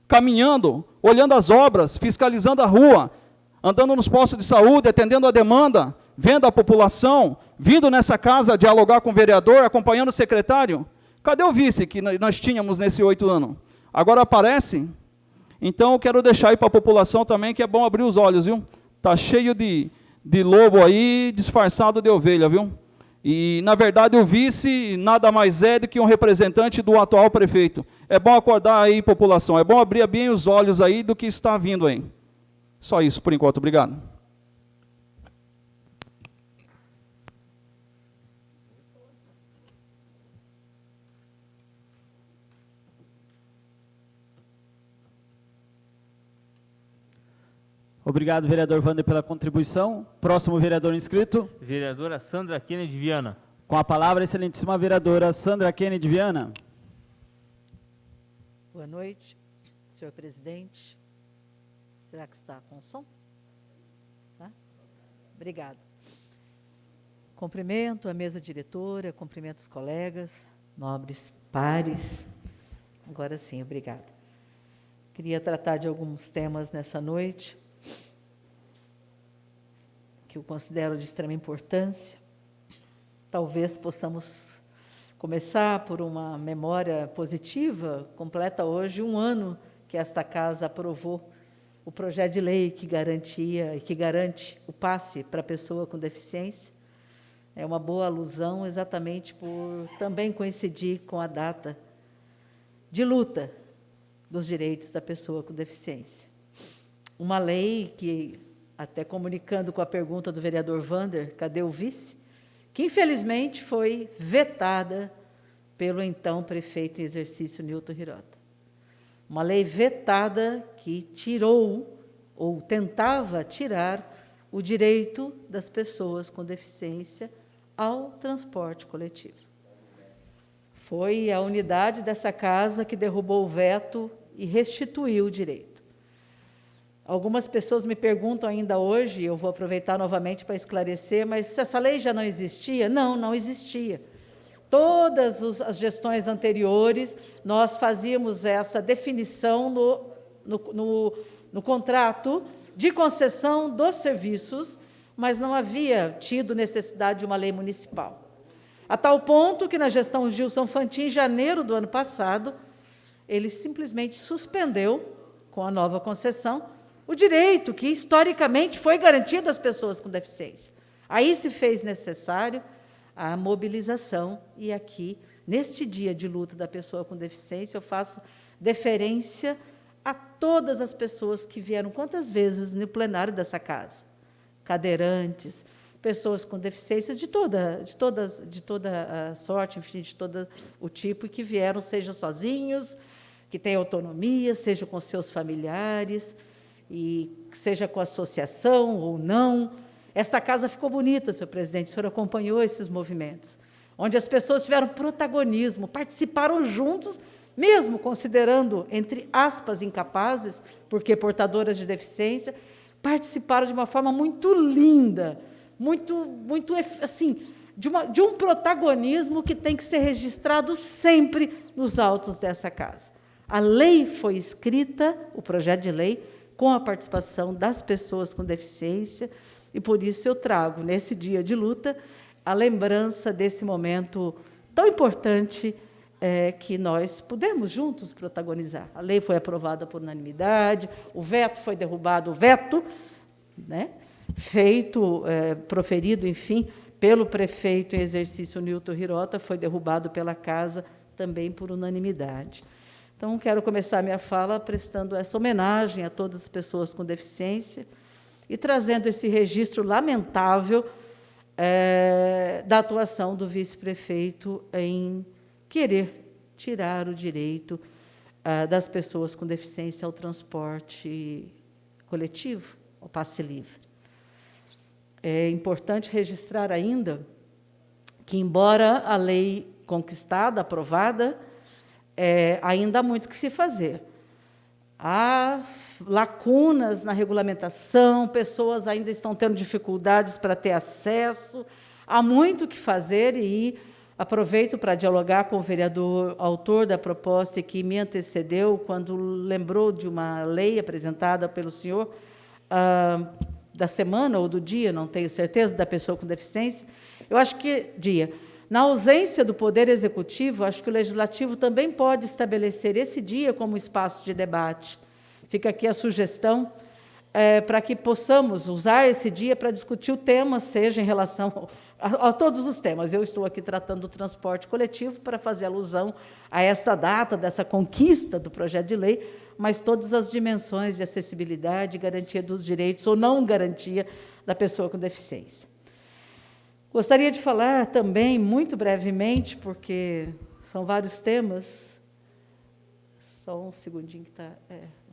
caminhando, olhando as obras, fiscalizando a rua, andando nos postos de saúde, atendendo a demanda, vendo a população, vindo nessa casa dialogar com o vereador, acompanhando o secretário. Cadê o vice que nós tínhamos nesses 8 anos? Agora aparece. Então, eu quero deixar aí para a população também que é bom abrir os olhos, viu? Está cheio de lobo aí, disfarçado de ovelha, viu? E, na verdade, o vice nada mais é do que um representante do atual prefeito. É bom acordar aí, população, é bom abrir bem os olhos aí do que está vindo aí. Só isso, por enquanto. Obrigado. Obrigado, vereador Wander, pela contribuição. Próximo vereador inscrito. Vereadora Sandra Kennedy Viana. Com a palavra, a excelentíssima vereadora Sandra Kennedy Viana. Boa noite, senhor presidente. Será que está com som? Tá? Obrigada. Cumprimento a mesa diretora, cumprimento os colegas, nobres pares. Agora sim, obrigada. Queria tratar de alguns temas nessa noite, que eu considero de extrema importância. Talvez possamos começar por uma memória positiva. Completa hoje 1 ano que esta casa aprovou o projeto de lei que garantia e que garante o passe para a pessoa com deficiência. É uma boa alusão exatamente por também coincidir com a data de luta dos direitos da pessoa com deficiência. Uma lei que, até comunicando com a pergunta do vereador Wander, cadê o vice? Que infelizmente foi vetada pelo então prefeito em exercício Nilton Hirota. Uma lei vetada que tirou, ou tentava tirar, o direito das pessoas com deficiência ao transporte coletivo. Foi a unidade dessa casa que derrubou o veto e restituiu o direito. Algumas pessoas me perguntam ainda hoje, eu vou aproveitar novamente para esclarecer, mas se essa lei já não existia? Não, não existia. Todas as gestões anteriores, nós fazíamos essa definição no contrato de concessão dos serviços, mas não havia tido necessidade de uma lei municipal. A tal ponto que, na gestão Gilson Fantin, em janeiro do ano passado, ele simplesmente suspendeu, com a nova concessão, o direito que, historicamente, foi garantido às pessoas com deficiência. Aí se fez necessário a mobilização, e aqui, neste dia de luta da pessoa com deficiência, eu faço deferência a todas as pessoas que vieram quantas vezes no plenário dessa casa. Cadeirantes, pessoas com deficiência de toda a sorte, enfim, de todo o tipo, e que vieram, seja sozinhos, que têm autonomia, seja com seus familiares, e seja com associação ou não. Esta casa ficou bonita, senhor presidente, o senhor acompanhou esses movimentos, onde as pessoas tiveram protagonismo, participaram juntos, mesmo considerando, entre aspas, incapazes, porque portadoras de deficiência, participaram de uma forma muito linda, muito assim, de um protagonismo que tem que ser registrado sempre nos autos dessa casa. A lei foi escrita, o projeto de lei, com a participação das pessoas com deficiência, e por isso eu trago, nesse dia de luta, a lembrança desse momento tão importante que nós pudemos juntos protagonizar. A lei foi aprovada por unanimidade, o veto foi derrubado, o veto, né, proferido, enfim, pelo prefeito em exercício Nilton Hirota, foi derrubado pela casa também por unanimidade. Então, quero começar a minha fala prestando essa homenagem a todas as pessoas com deficiência e trazendo esse registro lamentável da atuação do vice-prefeito em querer tirar o direito das pessoas com deficiência ao transporte coletivo, ao passe livre. É importante registrar ainda que, embora a lei conquistada, aprovada, ainda há muito que se fazer. Há lacunas na regulamentação, pessoas ainda estão tendo dificuldades para ter acesso, há muito o que fazer, e aproveito para dialogar com o vereador autor da proposta que me antecedeu, quando lembrou de uma lei apresentada pelo senhor, da semana ou do dia, não tenho certeza, da pessoa com deficiência. Eu acho que, na ausência do Poder Executivo, acho que o Legislativo também pode estabelecer esse dia como espaço de debate, Fica aqui a sugestão para que possamos usar esse dia para discutir o tema, seja em relação a todos os temas. Eu estou aqui tratando do transporte coletivo para fazer alusão a esta data, dessa conquista do projeto de lei, mas todas as dimensões de acessibilidade, garantia dos direitos ou não garantia da pessoa com deficiência. Gostaria de falar também, muito brevemente, porque são vários temas. Só um segundinho que está...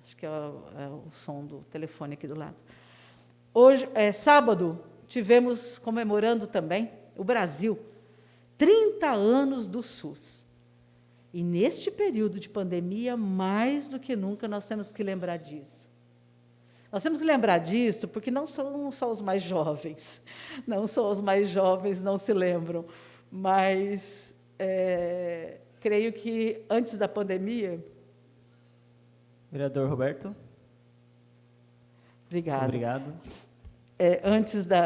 acho que é o som do telefone aqui do lado. Hoje, sábado, tivemos comemorando também, o Brasil, 30 anos do SUS. E, neste período de pandemia, mais do que nunca, nós temos que lembrar disso. Nós temos que lembrar disso porque não são só os mais jovens, não só os mais jovens não se lembram, mas creio que antes da pandemia... Vereador Roberto. Obrigada. Obrigado.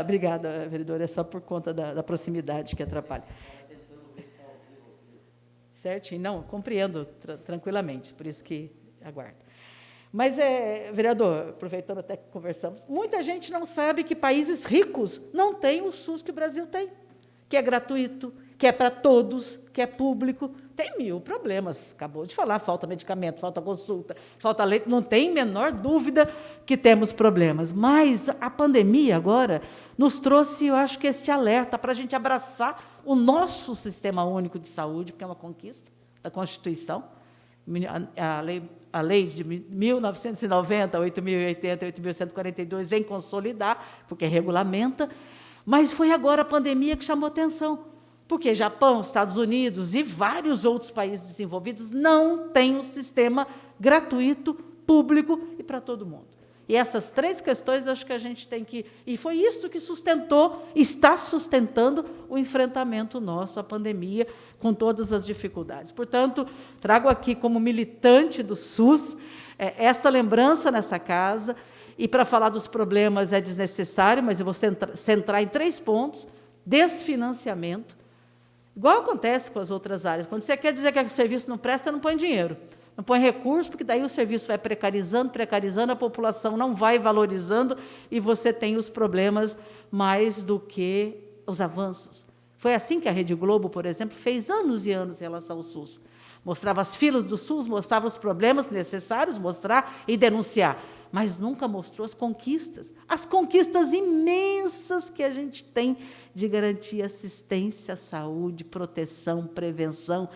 Obrigada, vereador, é só por conta da proximidade que atrapalha. Certinho, não, compreendo tranquilamente, por isso que aguardo. Mas, vereador, aproveitando até que conversamos, muita gente não sabe que países ricos não têm o SUS que o Brasil tem, que é gratuito, que é para todos, que é público. Tem 1000 problemas, acabou de falar, falta medicamento, falta consulta, falta leite, não tem menor dúvida que temos problemas. Mas a pandemia agora nos trouxe, eu acho que este alerta para a gente abraçar o nosso Sistema Único de Saúde, porque é uma conquista da Constituição, a lei de 1990, 8.080, 8.142, vem consolidar, porque regulamenta, mas foi agora a pandemia que chamou atenção, porque Japão, Estados Unidos e vários outros países desenvolvidos não têm um sistema gratuito, público e para todo mundo. E essas 3 questões, acho que a gente tem que... E foi isso que sustentou, está sustentando o enfrentamento nosso à pandemia, com todas as dificuldades. Portanto, trago aqui como militante do SUS esta lembrança nessa casa, e para falar dos problemas é desnecessário, mas eu vou centrar em 3 pontos. Desfinanciamento, igual acontece com as outras áreas. Quando você quer dizer que o serviço não presta, você não põe dinheiro. Não põe recurso, porque daí o serviço vai precarizando, a população não vai valorizando e você tem os problemas mais do que os avanços. Foi assim que a Rede Globo, por exemplo, fez anos e anos em relação ao SUS. Mostrava as filas do SUS, mostrava os problemas necessários, mostrar e denunciar, mas nunca mostrou as conquistas imensas que a gente tem de garantir assistência, saúde, proteção, prevenção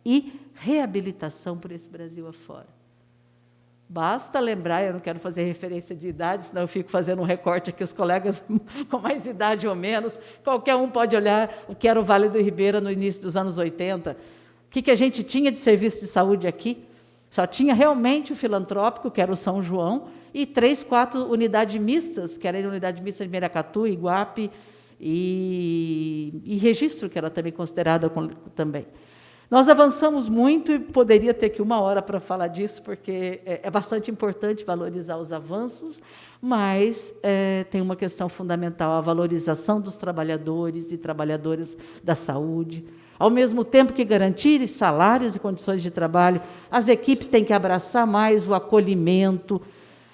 e reabilitação por esse Brasil afora. Basta lembrar, eu não quero fazer referência de idade, senão eu fico fazendo um recorte aqui, os colegas com mais idade ou menos, qualquer um pode olhar o que era o Vale do Ribeira no início dos anos 80, o que a gente tinha de serviço de saúde aqui, só tinha realmente o filantrópico, que era o São João, e 3, 4 unidades mistas, que era a unidade mista de Miracatu, Iguape e Registro, que era também considerada também. Nós avançamos muito e poderia ter aqui 1 hora para falar disso, porque é bastante importante valorizar os avanços, mas tem uma questão fundamental, a valorização dos trabalhadores e trabalhadoras da saúde. Ao mesmo tempo que garantir salários e condições de trabalho, as equipes têm que abraçar mais o acolhimento,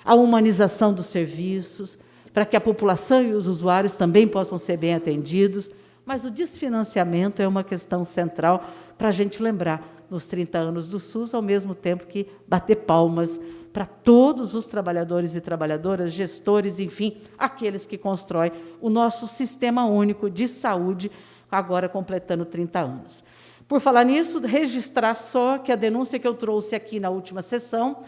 a humanização dos serviços, para que a população e os usuários também possam ser bem atendidos, mas o desfinanciamento é uma questão central para a gente lembrar nos 30 anos do SUS, ao mesmo tempo que bater palmas para todos os trabalhadores e trabalhadoras, gestores, enfim, aqueles que constroem o nosso Sistema Único de Saúde, agora completando 30 anos. Por falar nisso, registrar só que a denúncia que eu trouxe aqui na última sessão,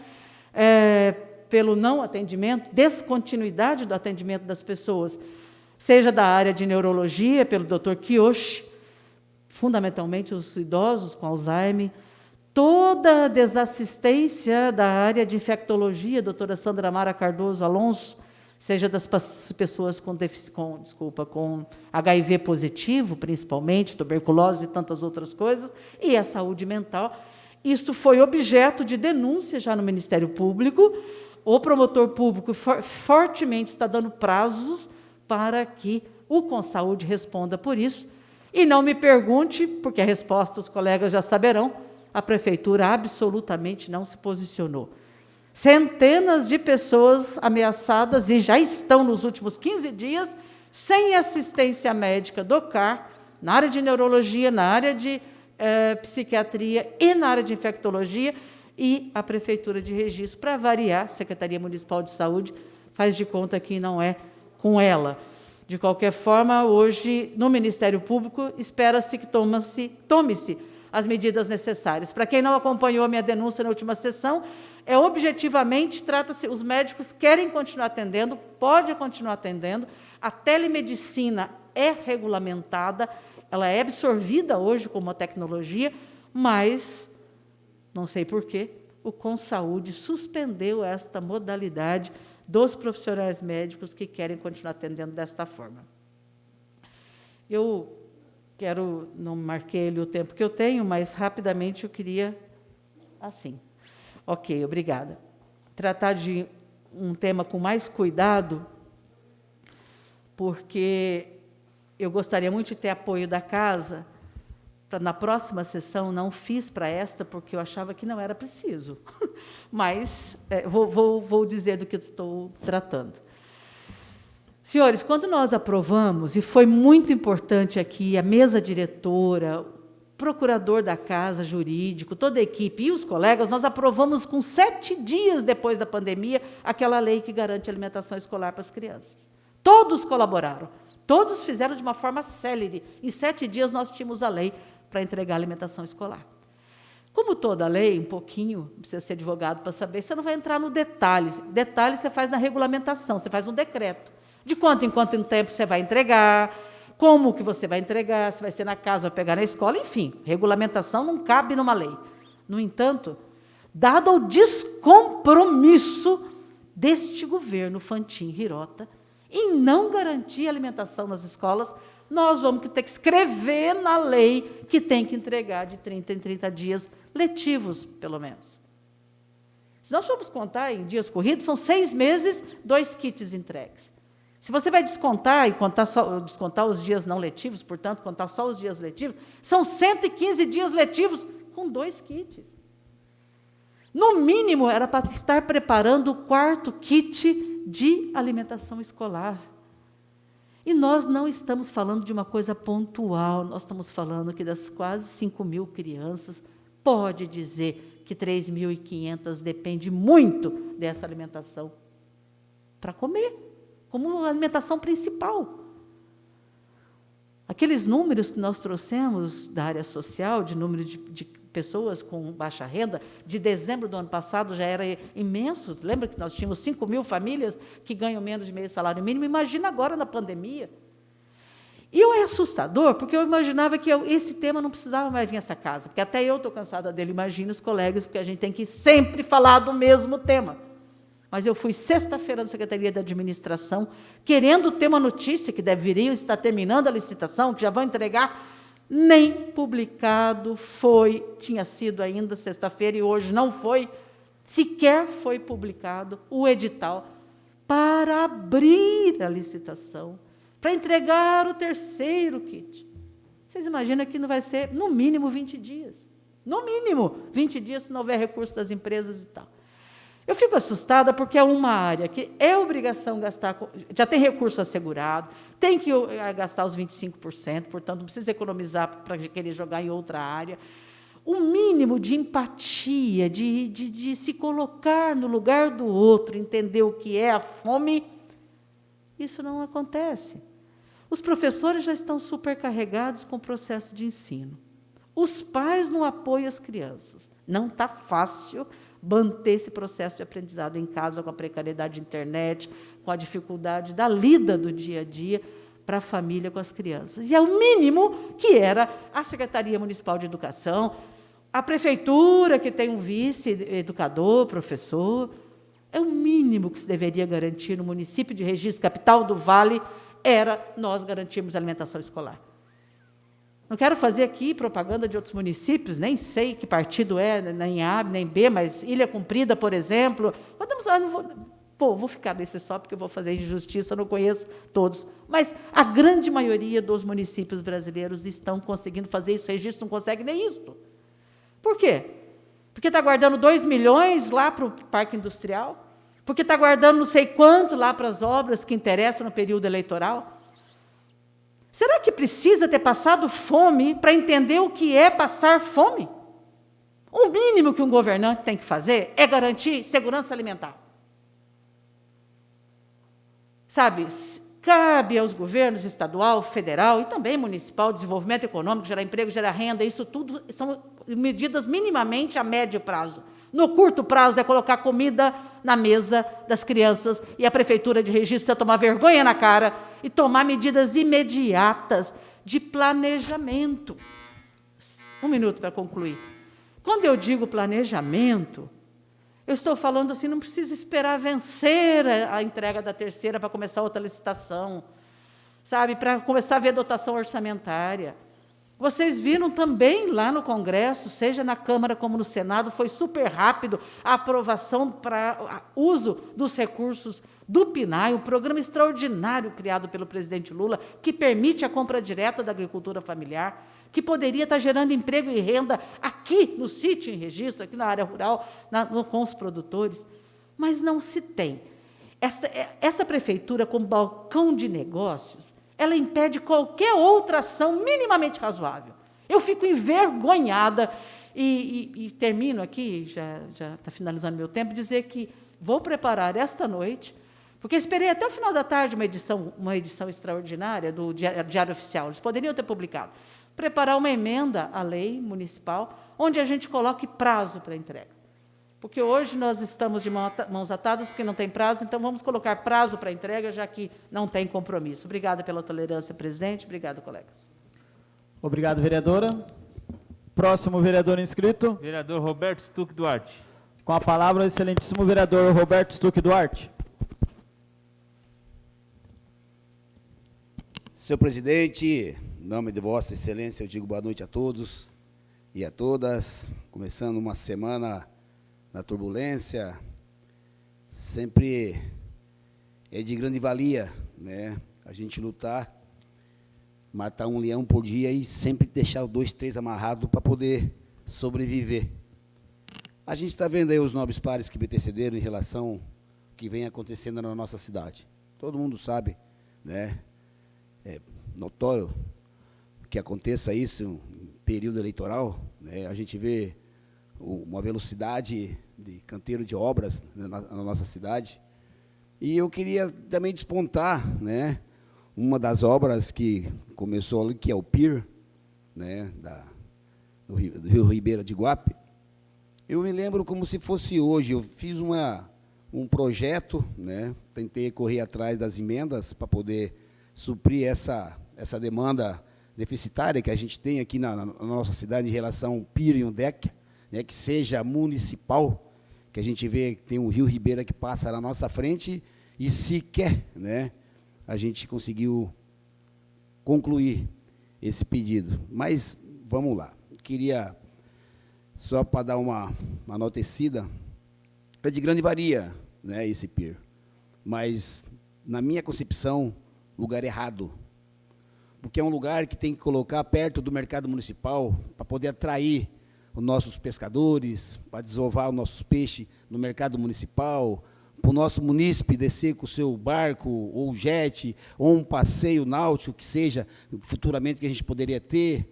pelo não atendimento, descontinuidade do atendimento das pessoas, seja da área de neurologia, pelo Dr. Kiyoshi, fundamentalmente os idosos com Alzheimer, toda a desassistência da área de infectologia, doutora Sandra Mara Cardoso Alonso, seja das pessoas com HIV positivo, principalmente, tuberculose e tantas outras coisas, e a saúde mental. Isso foi objeto de denúncia já no Ministério Público. O promotor público fortemente está dando prazos para que o Consaúde responda por isso. E não me pergunte, porque a resposta os colegas já saberão, a Prefeitura absolutamente não se posicionou. Centenas de pessoas ameaçadas e já estão nos últimos 15 dias sem assistência médica do CAR, na área de neurologia, na área de psiquiatria e na área de infectologia, e a Prefeitura de Registro, para variar, Secretaria Municipal de Saúde, faz de conta que não é com ela. De qualquer forma, hoje, no Ministério Público, espera-se que tome-se as medidas necessárias. Para quem não acompanhou a minha denúncia na última sessão, objetivamente, trata-se, os médicos querem continuar atendendo, podem continuar atendendo, a telemedicina é regulamentada, ela é absorvida hoje como uma tecnologia, mas, não sei porquê, o Consaúde suspendeu esta modalidade dos profissionais médicos que querem continuar atendendo desta forma. Eu não marquei ali o tempo que eu tenho, mas rapidamente eu queria, assim. Ok, obrigada. Tratar de um tema com mais cuidado, porque eu gostaria muito de ter apoio da casa, para na próxima sessão, não fiz para esta, porque eu achava que não era preciso, mas vou dizer do que estou tratando. Senhores, quando nós aprovamos, e foi muito importante aqui, a mesa diretora, o procurador da casa, jurídico, toda a equipe e os colegas, nós aprovamos com 7 dias depois da pandemia, aquela lei que garante alimentação escolar para as crianças. Todos colaboraram, todos fizeram de uma forma célere. Em 7 dias nós tínhamos a lei para entregar alimentação escolar. Como toda lei, um pouquinho, não precisa ser advogado para saber, você não vai entrar no detalhe. Detalhe você faz na regulamentação, você faz um decreto. De quanto em quanto tempo você vai entregar, como que você vai entregar, se vai ser na casa, vai pegar na escola, enfim, regulamentação não cabe numa lei. No entanto, dado o descompromisso deste governo Fantin-Hirota em não garantir alimentação nas escolas, nós vamos ter que escrever na lei que tem que entregar de 30 em 30 dias letivos, pelo menos. Se nós formos contar em dias corridos, são 6 meses, 2 kits entregues. Se você vai descontar, e descontar os dias não letivos, portanto, contar só os dias letivos, são 115 dias letivos com 2 kits. No mínimo, era para estar preparando o 4º kit de alimentação escolar. E nós não estamos falando de uma coisa pontual, nós estamos falando que das quase 5.000 crianças, pode dizer que 3.500 depende muito dessa alimentação para comer, como alimentação principal. Aqueles números que nós trouxemos da área social, de número de pessoas com baixa renda, de dezembro do ano passado já eram imensos. Lembra que nós tínhamos 5.000 famílias que ganham menos de meio salário mínimo? Imagina agora na pandemia. E é assustador, porque eu imaginava que esse tema não precisava mais vir a essa casa, porque até eu estou cansada dele, imagina os colegas, porque a gente tem que sempre falar do mesmo tema. Mas eu fui sexta-feira na Secretaria de Administração, querendo ter uma notícia que deveriam estar terminando a licitação, que já vão entregar, nem publicado foi, tinha sido ainda sexta-feira e hoje não foi, sequer foi publicado o edital para abrir a licitação, para entregar o 3º kit. Vocês imaginam que não vai ser, no mínimo, 20 dias. No mínimo, 20 dias, se não houver recurso das empresas e tal. Eu fico assustada porque é uma área que é obrigação gastar, já tem recurso assegurado, tem que gastar os 25%, portanto, não precisa economizar para querer jogar em outra área. O mínimo de empatia, de se colocar no lugar do outro, entender o que é a fome, isso não acontece. Os professores já estão supercarregados com o processo de ensino. Os pais não apoiam as crianças. Não está fácil manter esse processo de aprendizado em casa, com a precariedade de internet, com a dificuldade da lida do dia a dia para a família com as crianças. E é o mínimo que era a Secretaria Municipal de Educação, a Prefeitura, que tem um vice-educador, professor, é o mínimo que se deveria garantir no município de Registro, capital do Vale, era nós garantirmos a alimentação escolar. Não quero fazer aqui propaganda de outros municípios, nem sei que partido é, nem A, nem B, mas Ilha Cumprida, por exemplo. Vou ficar nesse só, porque eu vou fazer injustiça, não conheço todos. Mas a grande maioria dos municípios brasileiros estão conseguindo fazer isso, Registro não consegue nem isso. Por quê? Porque está guardando 2 milhões lá para o parque industrial? Porque está guardando não sei quanto lá para as obras que interessam no período eleitoral? Será que precisa ter passado fome para entender o que é passar fome? O mínimo que um governante tem que fazer é garantir segurança alimentar. Sabe, cabe aos governos estadual, federal e também municipal, desenvolvimento econômico, gerar emprego, gerar renda, isso tudo são medidas minimamente a médio prazo. No curto prazo é colocar comida na mesa das crianças e a prefeitura de Registro precisa tomar vergonha na cara e tomar medidas imediatas de planejamento. 1 minuto para concluir. Quando eu digo planejamento, eu estou falando assim, não precisa esperar vencer a entrega da terceira para começar outra licitação, sabe, para começar a ver dotação orçamentária. Vocês viram também lá no Congresso, seja na Câmara como no Senado, foi super rápido a aprovação para uso dos recursos do PNAE, um programa extraordinário criado pelo presidente Lula, que permite a compra direta da agricultura familiar, que poderia estar gerando emprego e renda aqui no sítio em Registro, aqui na área rural, com os produtores, mas não se tem. Essa prefeitura, como balcão de negócios, ela impede qualquer outra ação minimamente razoável. Eu fico envergonhada, e termino aqui, já está finalizando meu tempo, dizer que vou preparar esta noite, porque esperei até o final da tarde uma edição extraordinária do Diário Oficial, eles poderiam ter publicado, preparar uma emenda à lei municipal, onde a gente coloque prazo para a entrega. Porque hoje nós estamos de mãos atadas, porque não tem prazo, então vamos colocar prazo para a entrega, já que não tem compromisso. Obrigada pela tolerância, presidente. Obrigado, colegas. Obrigado, vereadora. Próximo vereador inscrito. Vereador Roberto Stuck Duarte. Com a palavra, o excelentíssimo vereador Roberto Stuck Duarte. Senhor presidente, em nome de Vossa Excelência, eu digo boa noite a todos e a todas. Começando uma semana na turbulência, sempre é de grande valia, né? A gente lutar, matar um leão por dia e sempre deixar 2, 3 amarrados para poder sobreviver. A gente está vendo aí os nobres pares que me antecederam em relação ao que vem acontecendo na nossa cidade. Todo mundo sabe, né? É notório que aconteça isso em período eleitoral, né? A gente vê uma velocidade de canteiro de obras na nossa cidade. E eu queria também despontar, né, uma das obras que começou ali, que é o PIR, né, do Rio Ribeira de Guape. Eu me lembro como se fosse hoje. Eu fiz um projeto, né, tentei correr atrás das emendas para poder suprir essa demanda deficitária que a gente tem aqui na nossa cidade em relação ao PIR e ao DEC, né, que seja municipal, que a gente vê que tem o Rio Ribeira que passa na nossa frente e sequer, né, a gente conseguiu concluir esse pedido. Mas vamos lá. Queria, só para dar uma notecida, é de grande valia, né, esse PIR, mas, na minha concepção, lugar errado, porque é um lugar que tem que colocar perto do mercado municipal para poder atrair os nossos pescadores, para desovar os nossos peixes no mercado municipal, para o nosso munícipe descer com o seu barco, ou jet, ou um passeio náutico, que seja, futuramente, que a gente poderia ter.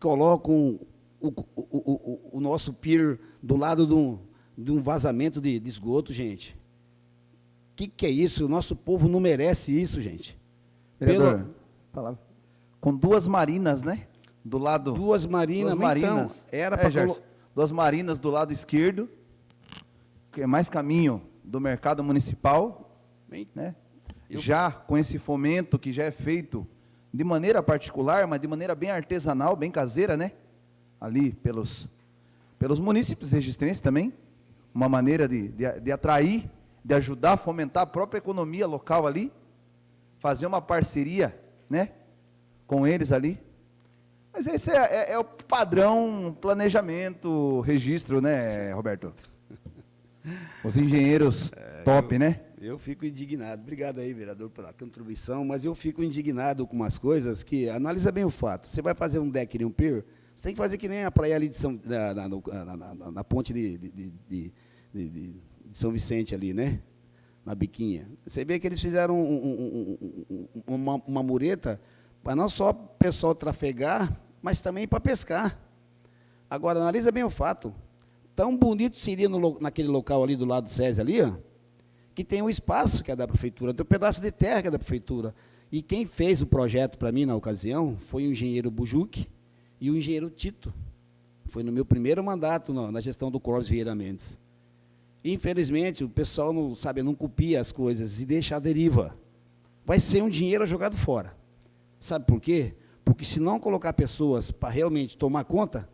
Colocam o nosso pier do lado de um vazamento de esgoto, gente. O que é isso? O nosso povo não merece isso, gente. Vereador, palavra. Com 2 marinas, né? Do lado... 2 marinas, então, era para... Gerson, 2 marinas do lado esquerdo, que é mais caminho do mercado municipal, né? Já com esse fomento que já é feito de maneira particular, mas de maneira bem artesanal, bem caseira, né? Ali pelos munícipes registrenses também, uma maneira de atrair, de ajudar a fomentar a própria economia local ali, fazer uma parceria, né, com eles ali. Mas esse é o padrão planejamento, registro, né, Roberto? Os engenheiros top, né? Eu fico indignado. Obrigado aí, vereador, pela contribuição, mas eu fico indignado com umas coisas que... Analisa bem o fato. Você vai fazer um deck e um pier, Você tem que fazer que nem a praia ali de na ponte de São Vicente ali, né? Na biquinha. Você vê que eles fizeram uma mureta para não só o pessoal trafegar, mas também para pescar. Agora, analisa bem o fato. Tão bonito seria naquele local ali do lado do SESI ali, ó, que tem um espaço que é da prefeitura, tem um pedaço de terra que é da prefeitura. E quem fez o projeto para mim na ocasião foi o engenheiro Bujuc e o engenheiro Tito. Foi no meu primeiro mandato na gestão do Clóvis Vieira Mendes. Infelizmente, o pessoal não copia as coisas e deixa a deriva. Vai ser um dinheiro jogado fora. Sabe por quê? Porque se não colocar pessoas para realmente tomar conta,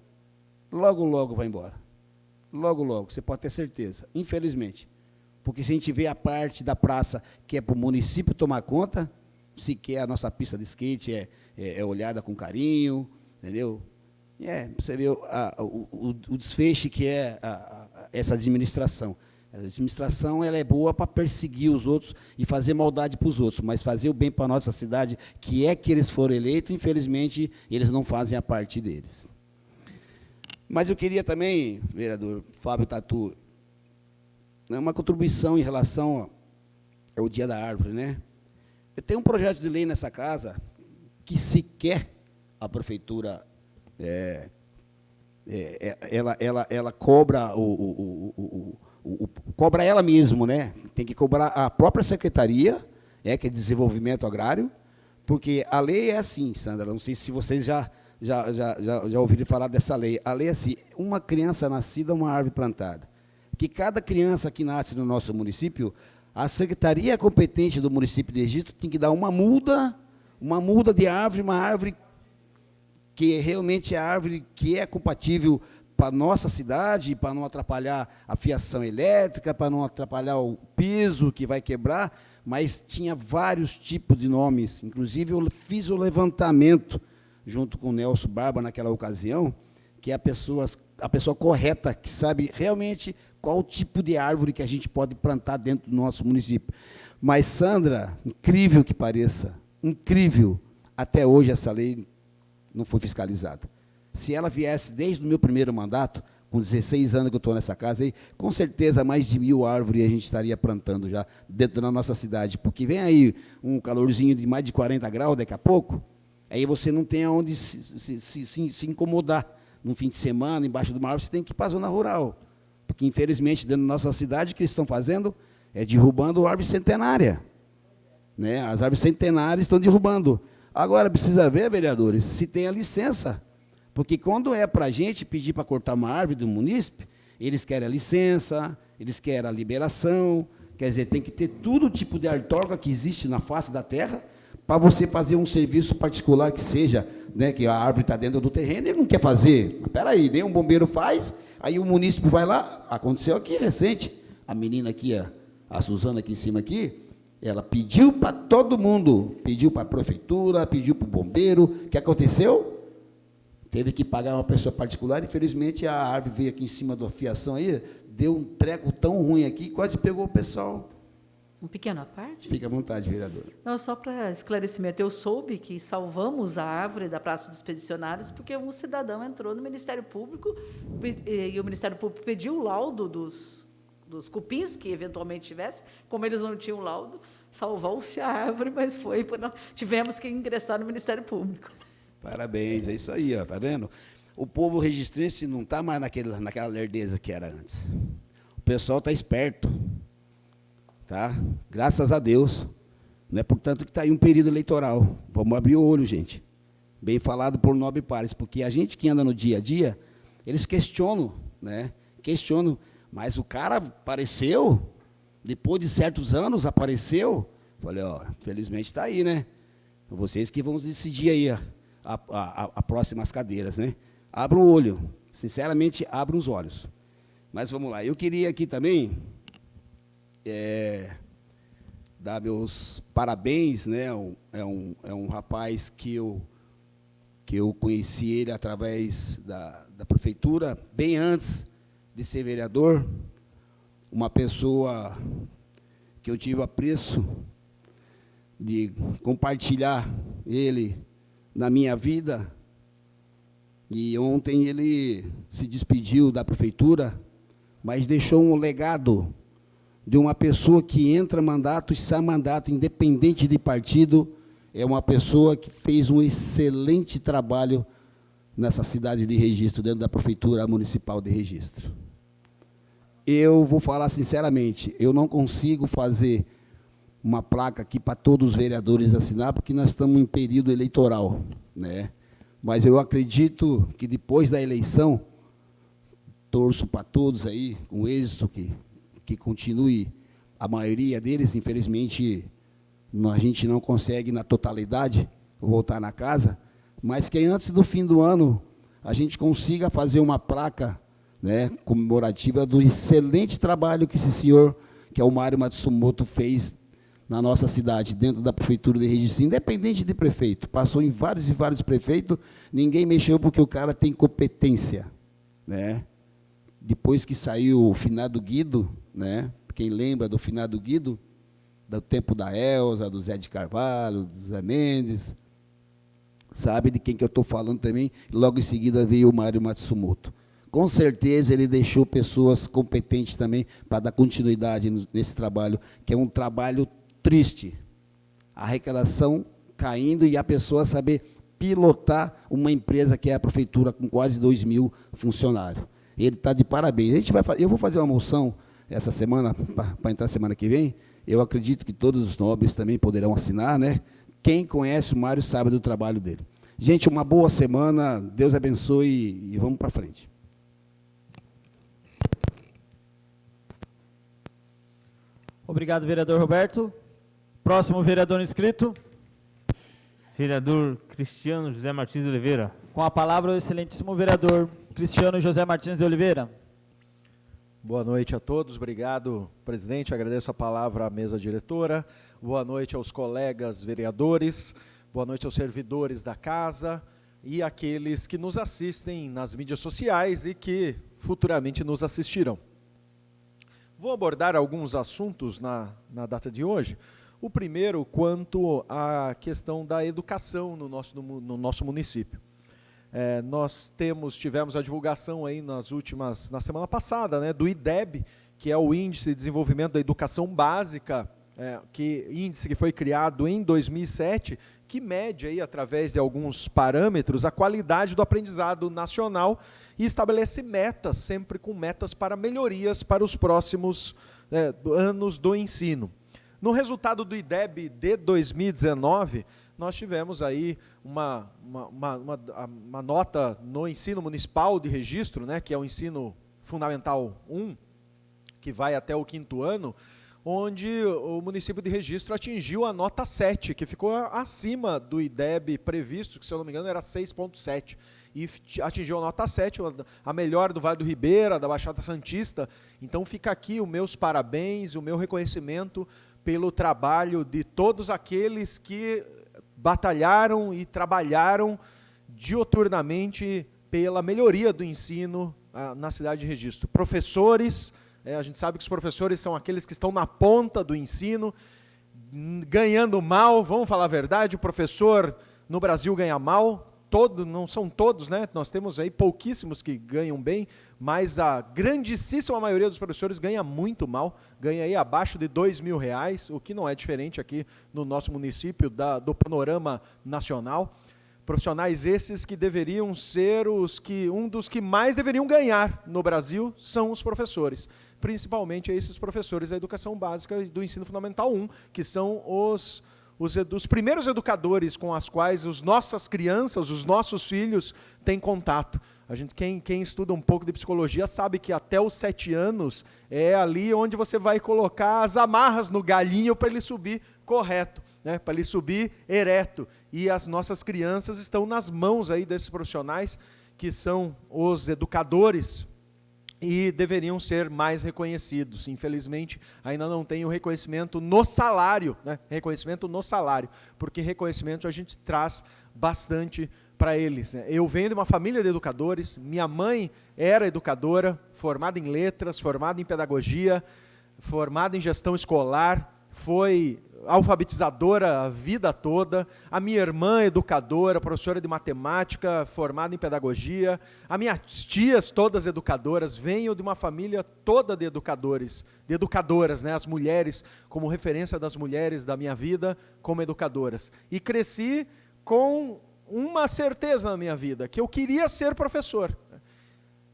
logo, logo vai embora. Logo, logo, você pode ter certeza. Infelizmente. Porque se a gente vê a parte da praça que é para o município tomar conta, sequer a nossa pista de skate é olhada com carinho, entendeu? Você vê o desfecho que é essa administração. A administração ela é boa para perseguir os outros e fazer maldade para os outros, mas fazer o bem para a nossa cidade, que é que eles foram eleitos, infelizmente, eles não fazem a parte deles. Mas eu queria também, vereador Fábio Tatu, uma contribuição em relação ao Dia da Árvore, né? Eu tenho um projeto de lei nessa casa que sequer a prefeitura ela cobra cobra ela mesmo, né? Tem que cobrar a própria secretaria, que é desenvolvimento agrário, porque a lei é assim, Sandra, não sei se vocês já ouviram falar dessa lei. A lei é assim: uma criança nascida, uma árvore plantada. Que cada criança que nasce no nosso município, a secretaria competente do município de Registro tem que dar uma muda de árvore, uma árvore que realmente é a árvore que é compatível para a nossa cidade, para não atrapalhar a fiação elétrica, para não atrapalhar o piso que vai quebrar, mas tinha vários tipos de nomes. Inclusive, eu fiz o levantamento, junto com o Nelson Barba, naquela ocasião, que é a pessoa correta, que sabe realmente qual o tipo de árvore que a gente pode plantar dentro do nosso município. Mas, Sandra, incrível que pareça, incrível, até hoje essa lei não foi fiscalizada. Se ela viesse desde o meu primeiro mandato, com 16 anos que eu estou nessa casa, aí, com certeza mais de 1000 árvores a gente estaria plantando já dentro da nossa cidade, porque vem aí um calorzinho de mais de 40 graus daqui a pouco, aí você não tem aonde se incomodar. Num fim de semana, embaixo de uma árvore, você tem que ir para a zona rural. Porque, infelizmente, dentro da nossa cidade, o que eles estão fazendo é derrubando a árvore centenária. Né? As árvores centenárias estão derrubando. Agora, precisa ver, vereadores, se tem a licença. Porque quando é para a gente pedir para cortar uma árvore do munícipe, eles querem a licença, eles querem a liberação, quer dizer, tem que ter todo tipo de outorga que existe na face da terra para você fazer um serviço particular que seja, né, que a árvore está dentro do terreno e ele não quer fazer. Espera aí, nem um bombeiro faz, aí o munícipe vai lá, aconteceu aqui recente, a menina aqui, a Suzana aqui em cima aqui, ela pediu para todo mundo, pediu para a prefeitura, pediu para o bombeiro, o que aconteceu? Teve que pagar uma pessoa particular, infelizmente a árvore veio aqui em cima da fiação aí, deu um treco tão ruim aqui, quase pegou o pessoal. Um pequeno à parte? Fique à vontade, vereador. Não, só para esclarecimento, eu soube que salvamos a árvore da Praça dos Expedicionários porque um cidadão entrou no Ministério Público e o Ministério Público pediu o laudo dos cupins que eventualmente tivesse, como eles não tinham laudo, salvou-se a árvore, mas tivemos que ingressar no Ministério Público. Parabéns, é isso aí, ó, tá vendo? O povo registrense não está mais naquela lerdeza que era antes. O pessoal está esperto. Tá? Graças a Deus. Não é portanto que está aí um período eleitoral. Vamos abrir o olho, gente. Bem falado por Nobre Pares, porque a gente que anda no dia a dia, eles questionam, né? Questionam, mas o cara apareceu, depois de certos anos apareceu. Falei, ó, felizmente está aí, né? Vocês que vão decidir aí a próximas cadeiras, né? Abra o olho, sinceramente, abra os olhos. Mas vamos lá, eu queria aqui também dar meus parabéns, né? É um rapaz que eu conheci ele através da prefeitura, bem antes de ser vereador, uma pessoa que eu tive o apreço de compartilhar ele na minha vida, E ontem ele se despediu da prefeitura, mas deixou um legado de uma pessoa que entra mandato e sai mandato, independente de partido. É uma pessoa que fez um excelente trabalho nessa cidade de Registro, dentro da Prefeitura Municipal de Registro. Eu vou falar sinceramente, eu não consigo fazer uma placa aqui para todos os vereadores assinar, porque nós estamos em período eleitoral, né? Mas eu acredito que depois da eleição, torço para todos aí, com êxito, que continue a maioria deles. Infelizmente, a gente não consegue, na totalidade, voltar na casa, mas que antes do fim do ano, a gente consiga fazer uma placa, né, comemorativa do excelente trabalho que esse senhor, que é o Mário Matsumoto, fez na nossa cidade, dentro da Prefeitura de Registro, independente de prefeito. Passou em vários e vários prefeitos, ninguém mexeu porque o cara tem competência, né? Depois que saiu o finado Guido, né? Quem lembra do finado Guido, do tempo da Elza, do Zé de Carvalho, do Zé Mendes, sabe de quem que eu estou falando também. Logo em seguida veio o Mário Matsumoto. Com certeza ele deixou pessoas competentes também para dar continuidade nesse trabalho, que é um trabalho triste. A arrecadação caindo e a pessoa saber pilotar uma empresa que é a prefeitura com quase 2.000 funcionários. Ele está de parabéns. Eu vou fazer uma moção essa semana, para entrar semana que vem. Eu acredito que todos os nobres também poderão assinar, né? Quem conhece o Mário sabe do trabalho dele. Gente, uma boa semana, Deus abençoe e vamos para frente. Obrigado, vereador Roberto. Próximo vereador inscrito. Vereador Cristiano José Martins de Oliveira. Com a palavra o excelentíssimo vereador Cristiano José Martins de Oliveira. Boa noite a todos, obrigado, presidente, agradeço a palavra à mesa diretora, boa noite aos colegas vereadores, boa noite aos servidores da casa e àqueles que nos assistem nas mídias sociais e que futuramente nos assistirão. Vou abordar alguns assuntos na data de hoje. O primeiro, quanto à questão da educação no nosso município. Nós tivemos a divulgação aí na semana passada, né, do IDEB, que é o Índice de Desenvolvimento da Educação Básica, índice que foi criado em 2007, que mede aí, através de alguns parâmetros, a qualidade do aprendizado nacional e estabelece metas, sempre com metas para melhorias para os próximos anos do ensino. No resultado do IDEB de 2019, nós tivemos aí uma nota no ensino municipal de registro, né, que é o ensino fundamental 1, que vai até o 5º ano, onde o município de Registro atingiu a nota 7, que ficou acima do IDEB previsto, que, se eu não me engano, era 6,7, e atingiu a nota 7, a melhor do Vale do Ribeira, da Baixada Santista. Então fica aqui os meus parabéns, o meu reconhecimento pelo trabalho de todos aqueles que batalharam e trabalharam diuturnamente pela melhoria do ensino na cidade de Registro. Professores, a gente sabe que os professores são aqueles que estão na ponta do ensino, ganhando mal, vamos falar a verdade, o professor no Brasil ganha mal, não são todos, né? Nós temos aí pouquíssimos que ganham bem, mas a grandíssima maioria dos professores ganha muito mal, ganha aí abaixo de R$2.000, o que não é diferente aqui no nosso município do panorama nacional. Profissionais esses que deveriam ser um dos que mais deveriam ganhar no Brasil são os professores, principalmente esses professores da educação básica e do ensino fundamental 1, que são os primeiros educadores com as quais as nossas crianças, os nossos filhos têm contato. Quem estuda um pouco de psicologia sabe que até os 7 anos é ali onde você vai colocar as amarras no galinho para ele subir correto, né? Para ele subir ereto. E as nossas crianças estão nas mãos aí desses profissionais, que são os educadores, e deveriam ser mais reconhecidos. Infelizmente, ainda não tem o reconhecimento no salário, né? Reconhecimento no salário, porque reconhecimento a gente traz bastante para eles, né? Eu venho de uma família de educadores, minha mãe era educadora, formada em letras, formada em pedagogia, formada em gestão escolar, foi alfabetizadora a vida toda, a minha irmã educadora, professora de matemática, formada em pedagogia, as minhas tias todas educadoras, venho de uma família toda de educadoras, né? As mulheres, como referência das mulheres da minha vida, como educadoras. E cresci com uma certeza na minha vida, que eu queria ser professor.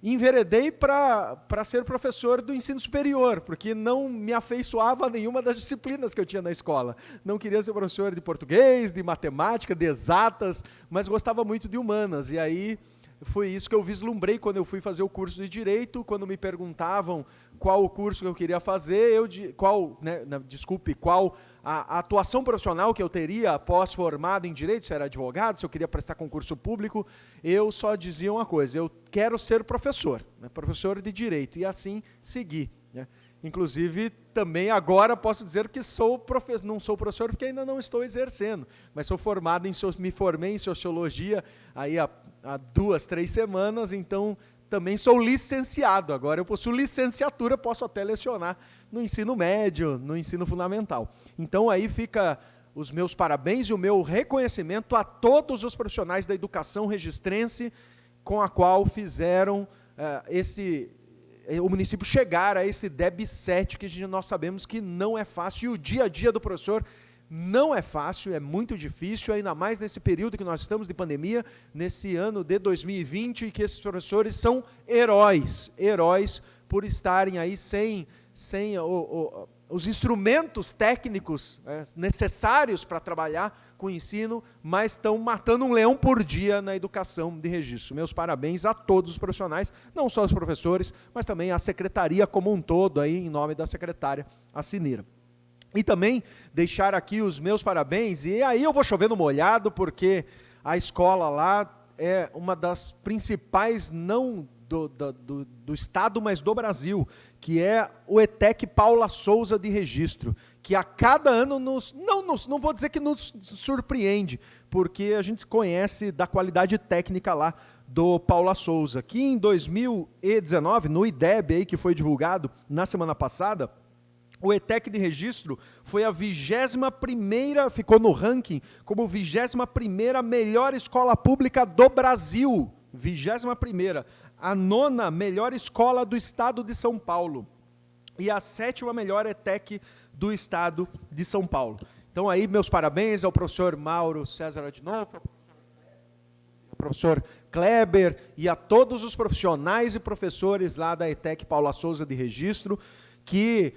Enveredei para ser professor do ensino superior, porque não me afeiçoava a nenhuma das disciplinas que eu tinha na escola. Não queria ser professor de português, de matemática, de exatas, mas gostava muito de humanas. E aí foi isso que eu vislumbrei quando eu fui fazer o curso de Direito, quando me perguntavam qual o curso que eu queria fazer, qual a atuação profissional que eu teria após formado em Direito, se eu era advogado, se eu queria prestar concurso público, eu só dizia uma coisa: eu quero ser professor, né, professor de Direito, e assim segui. Né. Inclusive, também agora posso dizer que não sou professor porque ainda não estou exercendo, mas sou formado me formei em Sociologia aí há 2, 3 semanas, então também sou licenciado. Agora eu possuo licenciatura, posso até lecionar no ensino médio, no ensino fundamental. Então aí fica os meus parabéns e o meu reconhecimento a todos os profissionais da educação registrense com a qual fizeram o município chegar a esse DEB 7, que nós sabemos que não é fácil, e o dia a dia do professor não é fácil, é muito difícil, ainda mais nesse período que nós estamos de pandemia, nesse ano de 2020, que esses professores são heróis por estarem aí sem os instrumentos técnicos necessários para trabalhar com o ensino, mas estão matando um leão por dia na educação de registro. Meus parabéns a todos os profissionais, não só os professores, mas também a secretaria como um todo, aí, em nome da secretária Acinira. E também deixar aqui os meus parabéns, e aí eu vou chover no molhado, porque a escola lá é uma das principais, não do estado, mas do Brasil, que é o ETEC Paula Souza de Registro, que a cada ano não vou dizer que nos surpreende, porque a gente conhece da qualidade técnica lá do Paula Souza, que em 2019, no IDEB, aí, que foi divulgado na semana passada, o ETEC de Registro foi a 21ª, ficou no ranking como 21ª melhor escola pública do Brasil, 21ª, a 9ª melhor escola do estado de São Paulo e a 7ª melhor ETEC do estado de São Paulo. Então aí meus parabéns ao professor Mauro César Adinolfo, ao professor Kleber e a todos os profissionais e professores lá da ETEC Paula Souza de Registro, que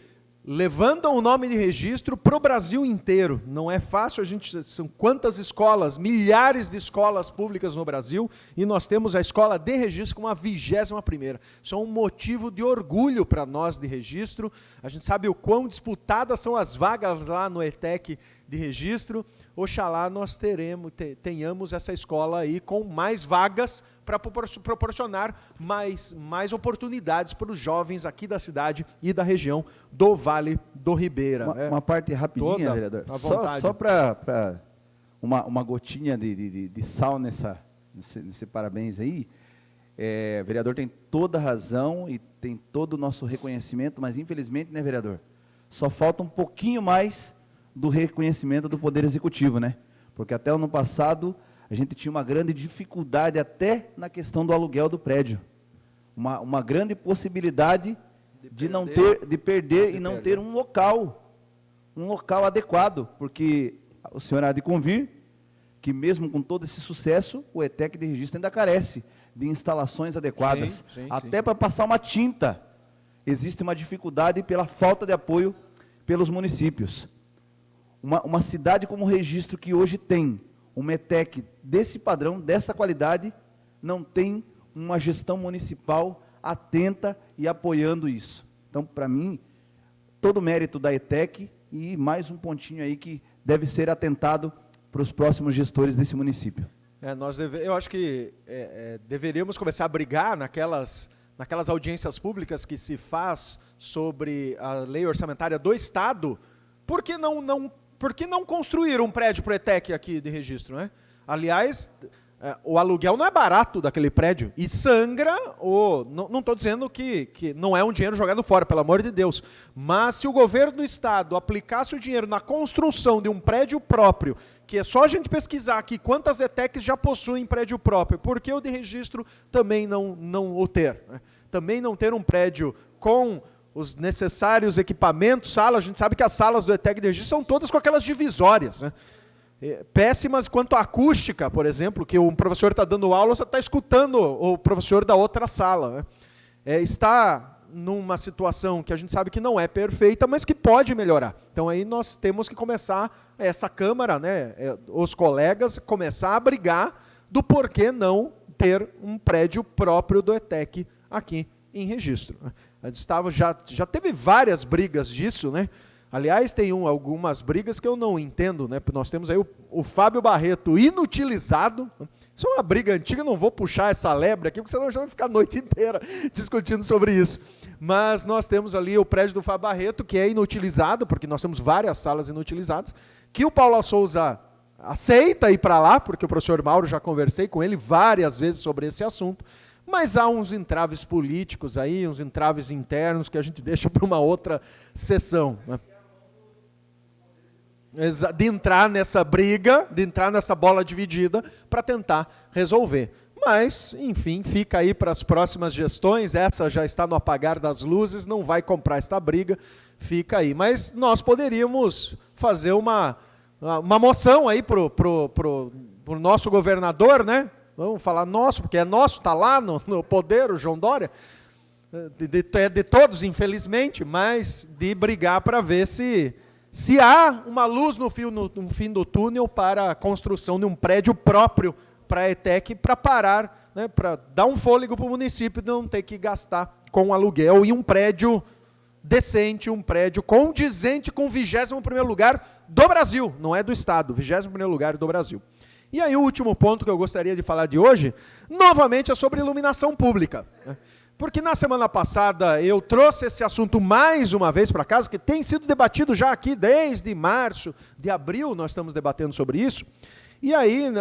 levantam o nome de registro para o Brasil inteiro. Não é fácil, são quantas escolas, milhares de escolas públicas no Brasil, e nós temos a escola de registro como a 21ª. Isso é um motivo de orgulho para nós de registro. A gente sabe o quão disputadas são as vagas lá no ETEC de registro. Oxalá nós tenhamos essa escola aí com mais vagas para proporcionar mais oportunidades para os jovens aqui da cidade e da região do Vale do Ribeira. Uma parte rapidinha, vereador. Só para uma gotinha de sal nesse parabéns aí. O vereador tem toda a razão e tem todo o nosso reconhecimento, mas infelizmente, né, vereador, só falta um pouquinho mais do reconhecimento do Poder Executivo, né? Porque até o ano passado a gente tinha uma grande dificuldade até na questão do aluguel do prédio. Uma grande possibilidade de perder e não ter um local adequado, porque o senhor há de convir que mesmo com todo esse sucesso, o ETEC de Registro ainda carece de instalações adequadas. Até para passar uma tinta, existe uma dificuldade pela falta de apoio pelos municípios. Uma cidade como o Registro, que hoje tem um ETEC desse padrão, dessa qualidade, não tem uma gestão municipal atenta e apoiando isso. Então, para mim, todo o mérito da ETEC e mais um pontinho aí que deve ser atentado para os próximos gestores desse município. Eu acho que deveríamos começar a brigar naquelas audiências públicas que se faz sobre a lei orçamentária do Estado. Por que não construir um prédio para o ETEC aqui de registro, né? Aliás, O aluguel não é barato daquele prédio e sangra, não estou dizendo que não é um dinheiro jogado fora, pelo amor de Deus, mas se o governo do estado aplicasse o dinheiro na construção de um prédio próprio, que é só a gente pesquisar aqui quantas ETECs já possuem prédio próprio, por que o de registro também não o ter? Né? Também não ter um prédio com os necessários equipamentos, salas, a gente sabe que as salas do ETEC de registro são todas com aquelas divisórias, né? Péssimas quanto à acústica, por exemplo, que um professor está dando aula, você está escutando o professor da outra sala. Né? Está numa situação que a gente sabe que não é perfeita, mas que pode melhorar. Então aí nós temos que começar, essa Câmara, né, os colegas, começar a brigar do porquê não ter um prédio próprio do ETEC aqui em registro. A gente já teve várias brigas disso, né? Aliás, tem algumas brigas que eu não entendo, né? Nós temos aí o Fábio Barreto inutilizado. Isso é uma briga antiga, não vou puxar essa lebre aqui, porque senão já vai ficar a noite inteira discutindo sobre isso. Mas nós temos ali o prédio do Fábio Barreto, que é inutilizado, porque nós temos várias salas inutilizadas, que o Paulo Souza aceita ir para lá, porque o professor Mauro, já conversei com ele várias vezes sobre esse assunto, mas há uns entraves políticos aí, uns entraves internos que a gente deixa para uma outra sessão, né? De entrar nessa briga, de entrar nessa bola dividida para tentar resolver. Mas, enfim, fica aí para as próximas gestões, essa já está no apagar das luzes, não vai comprar esta briga, fica aí. Mas nós poderíamos fazer uma moção aí para o nosso governador, né? Vamos falar nosso, porque é nosso, está lá no poder, o João Dória, é de todos, infelizmente, mas de brigar para ver se há uma luz no fim do túnel para a construção de um prédio próprio para a ETEC, para parar, né, para dar um fôlego para o município e não ter que gastar com aluguel, e um prédio decente, um prédio condizente com o 21º lugar do Brasil, não é do Estado, 21º lugar do Brasil. E aí o último ponto que eu gostaria de falar de hoje, novamente, é sobre iluminação pública, né? Porque na semana passada eu trouxe esse assunto mais uma vez para casa, que tem sido debatido já aqui desde março, de abril, nós estamos debatendo sobre isso. E aí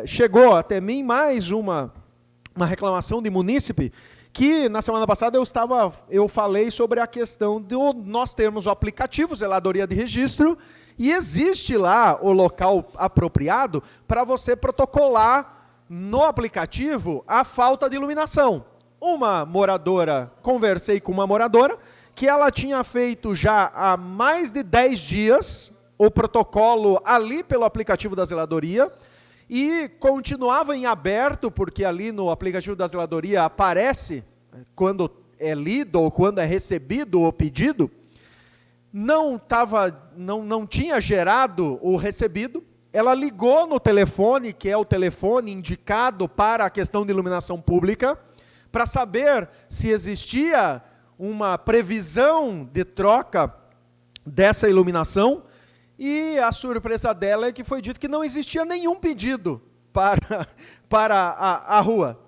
chegou até mim mais uma reclamação de munícipe, que na semana passada eu falei sobre a questão de nós termos o aplicativo Zeladoria de Registro, e existe lá o local apropriado para você protocolar no aplicativo a falta de iluminação. Conversei com uma moradora, que ela tinha feito já há mais de 10 dias o protocolo ali pelo aplicativo da zeladoria, e continuava em aberto, porque ali no aplicativo da zeladoria aparece, quando é lido ou quando é recebido o pedido, não tinha gerado o recebido. Ela ligou no telefone, que é o telefone indicado para a questão de iluminação pública, para saber se existia uma previsão de troca dessa iluminação, e a surpresa dela é que foi dito que não existia nenhum pedido para a rua.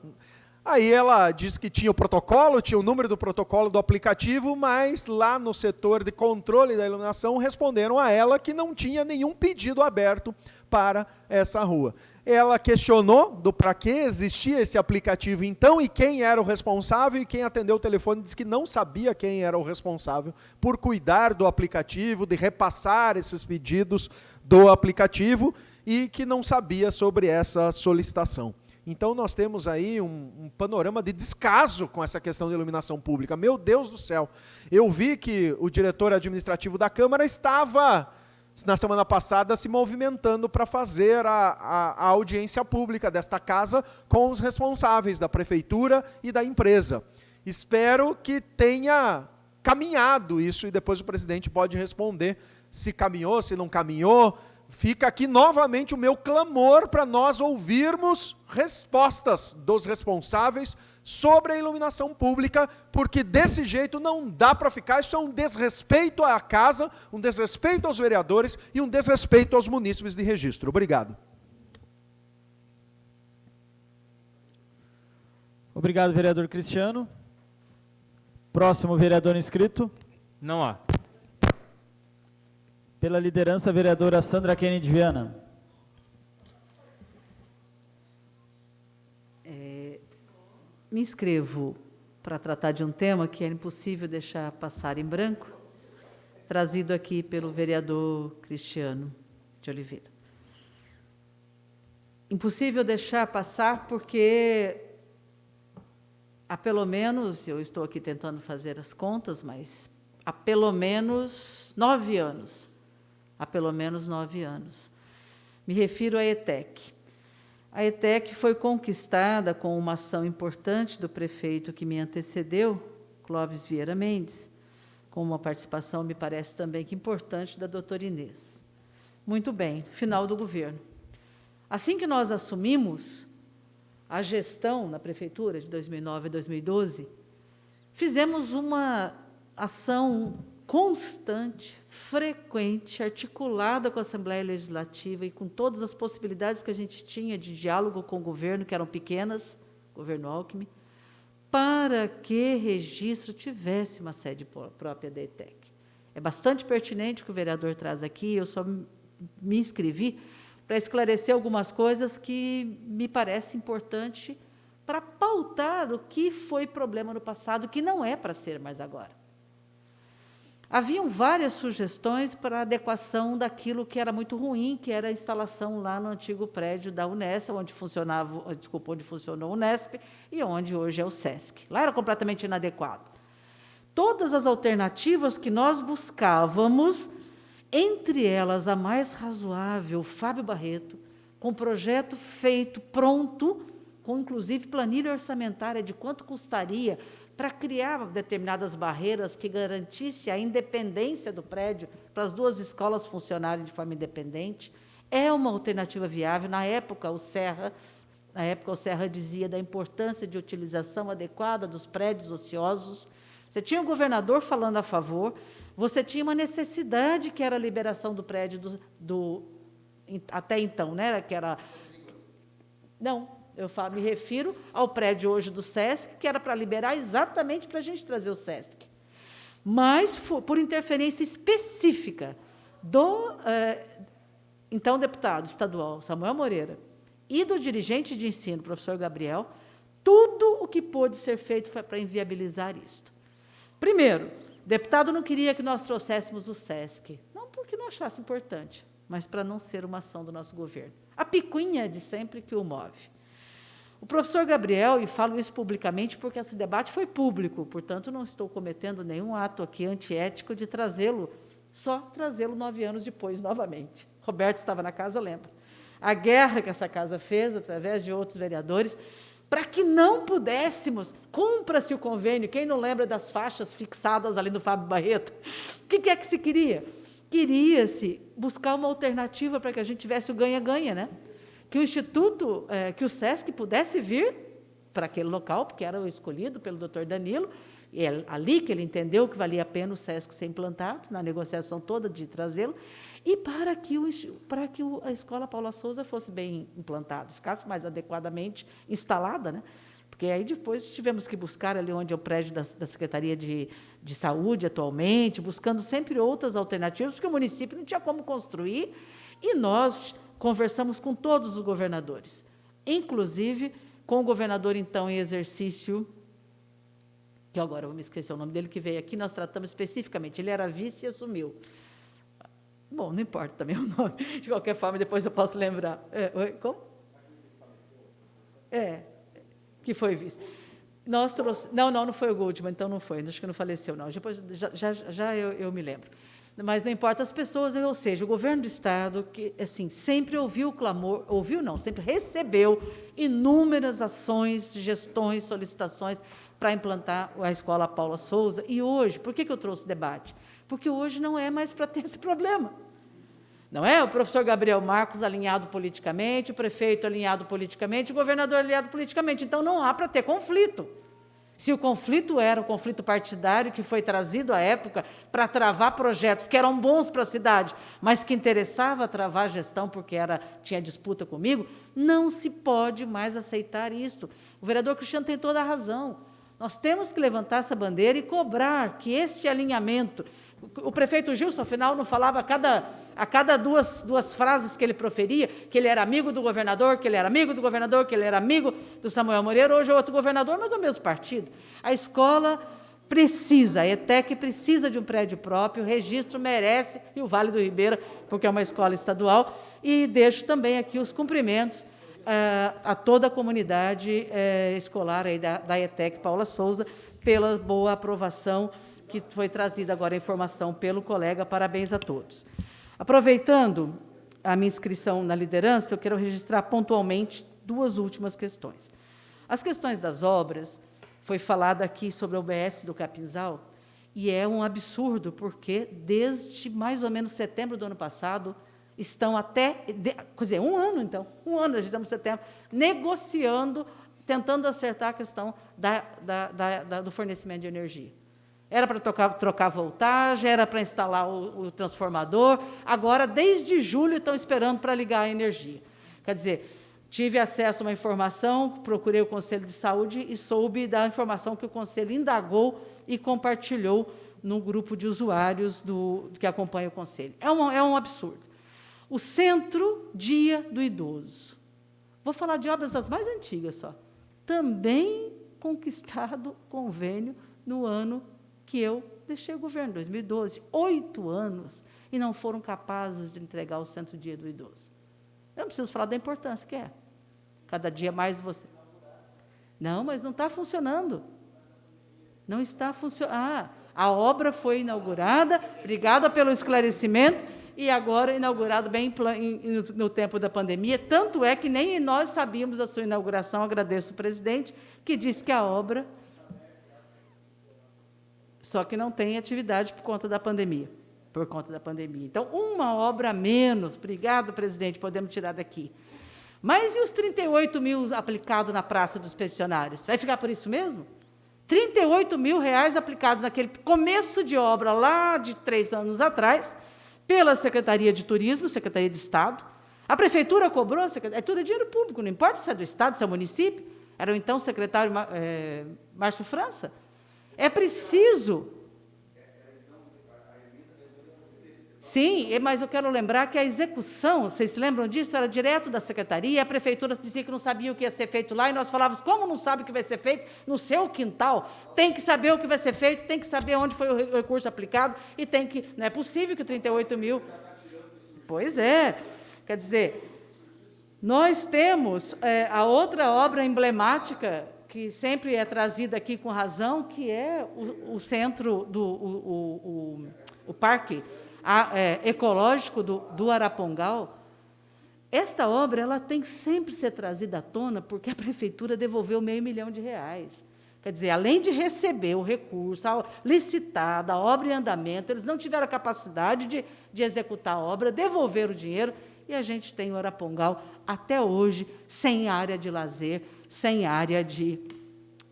Aí ela disse que tinha o protocolo, tinha o número do protocolo do aplicativo, mas lá no setor de controle da iluminação responderam a ela que não tinha nenhum pedido aberto para essa rua. Ela questionou para que existia esse aplicativo então, e quem era o responsável, e quem atendeu o telefone disse que não sabia quem era o responsável por cuidar do aplicativo, de repassar esses pedidos do aplicativo, e que não sabia sobre essa solicitação. Então nós temos aí um panorama de descaso com essa questão de iluminação pública. Meu Deus do céu, eu vi que o diretor administrativo da Câmara estava, na semana passada, se movimentando para fazer a audiência pública desta casa com os responsáveis da prefeitura e da empresa. Espero que tenha caminhado isso, e depois o presidente pode responder se caminhou, se não caminhou. Fica aqui novamente o meu clamor para nós ouvirmos respostas dos responsáveis sobre a iluminação pública, porque desse jeito não dá para ficar. Isso é um desrespeito à casa, um desrespeito aos vereadores e um desrespeito aos munícipes de registro. Obrigado. Obrigado, vereador Cristiano. Próximo vereador inscrito. Não há. Pela liderança, a vereadora Sandra Kennedy Viana. me inscrevo para tratar de um tema que é impossível deixar passar em branco, trazido aqui pelo vereador Cristiano de Oliveira. Impossível deixar passar porque há pelo menos, eu estou aqui tentando fazer as contas, mas há pelo menos 9 anos. Há pelo menos 9 anos. Me refiro à ETEC. A ETEC foi conquistada com uma ação importante do prefeito que me antecedeu, Clóvis Vieira Mendes, com uma participação, me parece também que importante, da doutora Inês. Muito bem, final do governo. Assim que nós assumimos a gestão na prefeitura de 2009 a 2012, fizemos uma ação constante, frequente, articulada com a Assembleia Legislativa e com todas as possibilidades que a gente tinha de diálogo com o governo, que eram pequenas, governo Alckmin, para que Registro tivesse uma sede própria da ETEC. É bastante pertinente o que o vereador traz aqui, eu só me inscrevi para esclarecer algumas coisas que me parece importante para pautar o que foi problema no passado, que não é para ser mais agora. Haviam várias sugestões para adequação daquilo que era muito ruim, que era a instalação lá no antigo prédio da Unesp, onde funcionou a Unesp e onde hoje é o SESC. Lá era completamente inadequado. Todas as alternativas que nós buscávamos, entre elas a mais razoável, Fábio Barreto, com projeto feito, pronto, com inclusive planilha orçamentária de quanto custaria para criar determinadas barreiras que garantisse a independência do prédio para as duas escolas funcionarem de forma independente, é uma alternativa viável. Na época, o Serra dizia da importância de utilização adequada dos prédios ociosos. Você tinha o governador falando a favor, você tinha uma necessidade, que era a liberação do prédio até então, né, que era... Não, me refiro ao prédio hoje do SESC, que era para liberar exatamente para a gente trazer o SESC. Mas, por interferência específica do, então, deputado estadual Samuel Moreira e do dirigente de ensino, professor Gabriel, tudo o que pôde ser feito foi para inviabilizar isto. Primeiro, o deputado não queria que nós trouxéssemos o SESC, não porque não achasse importante, mas para não ser uma ação do nosso governo. A picuinha de sempre que o move. O professor Gabriel, e falo isso publicamente porque esse debate foi público, portanto, não estou cometendo nenhum ato aqui antiético de só trazê-lo 9 anos depois, novamente. Roberto estava na casa, lembra? A guerra que essa casa fez, através de outros vereadores, para que não pudéssemos, cumpra-se o convênio, quem não lembra das faixas fixadas ali do Fábio Barreto? O que é que se queria? Queria-se buscar uma alternativa para que a gente tivesse o ganha-ganha, né? Que o Instituto, que o SESC pudesse vir para aquele local, porque era o escolhido pelo doutor Danilo, e é ali que ele entendeu que valia a pena o SESC ser implantado, na negociação toda de trazê-lo, e para que a Escola Paula Souza fosse bem implantada, ficasse mais adequadamente instalada, né? Porque aí depois tivemos que buscar ali onde é o prédio da Secretaria de Saúde atualmente, buscando sempre outras alternativas, porque o município não tinha como construir, e nós conversamos com todos os governadores, inclusive com o governador, então, em exercício, que agora eu vou me esquecer o nome dele, que veio aqui, nós tratamos especificamente, ele era vice e assumiu. Bom, não importa também o nome, de qualquer forma, depois eu posso lembrar. Como? Que foi vice. Nós trouxemos, não foi o Goldman, então não foi, acho que não faleceu, não. Depois, já eu me lembro. Mas não importa as pessoas, ou seja, o governo do Estado, que assim, sempre ouviu o clamor, sempre recebeu inúmeras ações, gestões, solicitações para implantar a Escola Paula Souza. E hoje, por que eu trouxe o debate? Porque hoje não é mais para ter esse problema. Não é? O professor Gabriel Marcos alinhado politicamente, o prefeito alinhado politicamente, o governador alinhado politicamente. Então, não há para ter conflito. Se o conflito era um conflito partidário que foi trazido à época para travar projetos que eram bons para a cidade, mas que interessava travar a gestão porque tinha disputa comigo, não se pode mais aceitar isto. O vereador Cristiano tem toda a razão. Nós temos que levantar essa bandeira e cobrar que este alinhamento... O prefeito Gilson, afinal, não falava a cada duas frases que ele proferia, que ele era amigo do governador, que ele era amigo do governador, que ele era amigo do Samuel Moreira, hoje é outro governador, mas é o mesmo partido. A escola precisa, a ETEC precisa de um prédio próprio, o registro merece, e o Vale do Ribeira, porque é uma escola estadual, e deixo também aqui os cumprimentos a toda a comunidade escolar aí da ETEC Paula Souza, pela boa aprovação que foi trazida agora a informação pelo colega. Parabéns a todos. Aproveitando a minha inscrição na liderança, eu quero registrar pontualmente duas últimas questões. As questões das obras, foi falado aqui sobre a UBS do Capinzal, e é um absurdo, porque desde mais ou menos setembro do ano passado, estão até, quer dizer, um ano, já estamos em setembro, negociando, tentando acertar a questão do fornecimento de energia. Era para trocar a voltagem, era para instalar o transformador, agora, desde julho, estão esperando para ligar a energia. Quer dizer, tive acesso a uma informação, procurei o Conselho de Saúde e soube da informação que o Conselho indagou e compartilhou no grupo de usuários que acompanha o Conselho. É um absurdo. O Centro Dia do Idoso. Vou falar de obras das mais antigas só. Também conquistado convênio no ano que eu deixei o governo, 2012, 8 anos, e não foram capazes de entregar o Centro Dia do Idoso. Eu não preciso falar da importância que é. Cada dia mais você... Não, mas não está funcionando. Não está funcionando. A obra foi inaugurada, obrigada pelo esclarecimento, e agora inaugurado bem no tempo da pandemia, tanto é que nem nós sabíamos a sua inauguração. Agradeço o presidente, que disse que a obra... Só que não tem atividade por conta da pandemia. Então, uma obra a menos, obrigado, presidente, podemos tirar daqui. Mas e os 38 mil aplicados na Praça dos Peticionários? Vai ficar por isso mesmo? 38 mil reais aplicados naquele começo de obra, lá de 3 anos atrás, pela Secretaria de Turismo, Secretaria de Estado. A Prefeitura cobrou, é tudo dinheiro público, não importa se é do Estado, se é município. Era o então secretário Márcio França. É preciso... Sim, mas eu quero lembrar que a execução, vocês se lembram disso? Era direto da secretaria, a prefeitura dizia que não sabia o que ia ser feito lá, e nós falávamos, como não sabe o que vai ser feito no seu quintal? Tem que saber o que vai ser feito, tem que saber onde foi o recurso aplicado, e tem que... Não é possível que 38 mil... Pois é, quer dizer, nós temos a outra obra emblemática, que sempre é trazida aqui com razão, que é o centro, o parque ecológico do Arapongal. Esta obra ela tem que sempre ser trazida à tona, porque a prefeitura devolveu R$500 mil. Quer dizer, além de receber o recurso, licitada, a obra em andamento, eles não tiveram a capacidade de executar a obra, devolver o dinheiro, e a gente tem o Arapongal até hoje sem área de lazer, sem área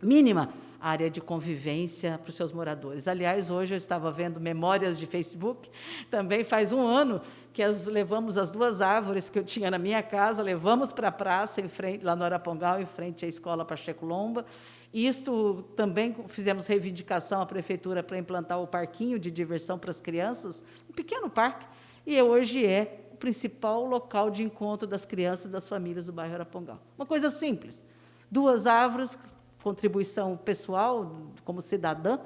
mínima área de convivência para os seus moradores. Aliás, hoje eu estava vendo memórias de Facebook, também faz um ano que levamos as 2 árvores que eu tinha na minha casa, levamos para a praça, lá no Arapongal, em frente à Escola Pacheco Lomba. Isto também fizemos reivindicação à prefeitura para implantar o parquinho de diversão para as crianças, um pequeno parque, e hoje é o principal local de encontro das crianças e das famílias do bairro Arapongal. Uma coisa simples, 2 árvores, contribuição pessoal, como cidadã,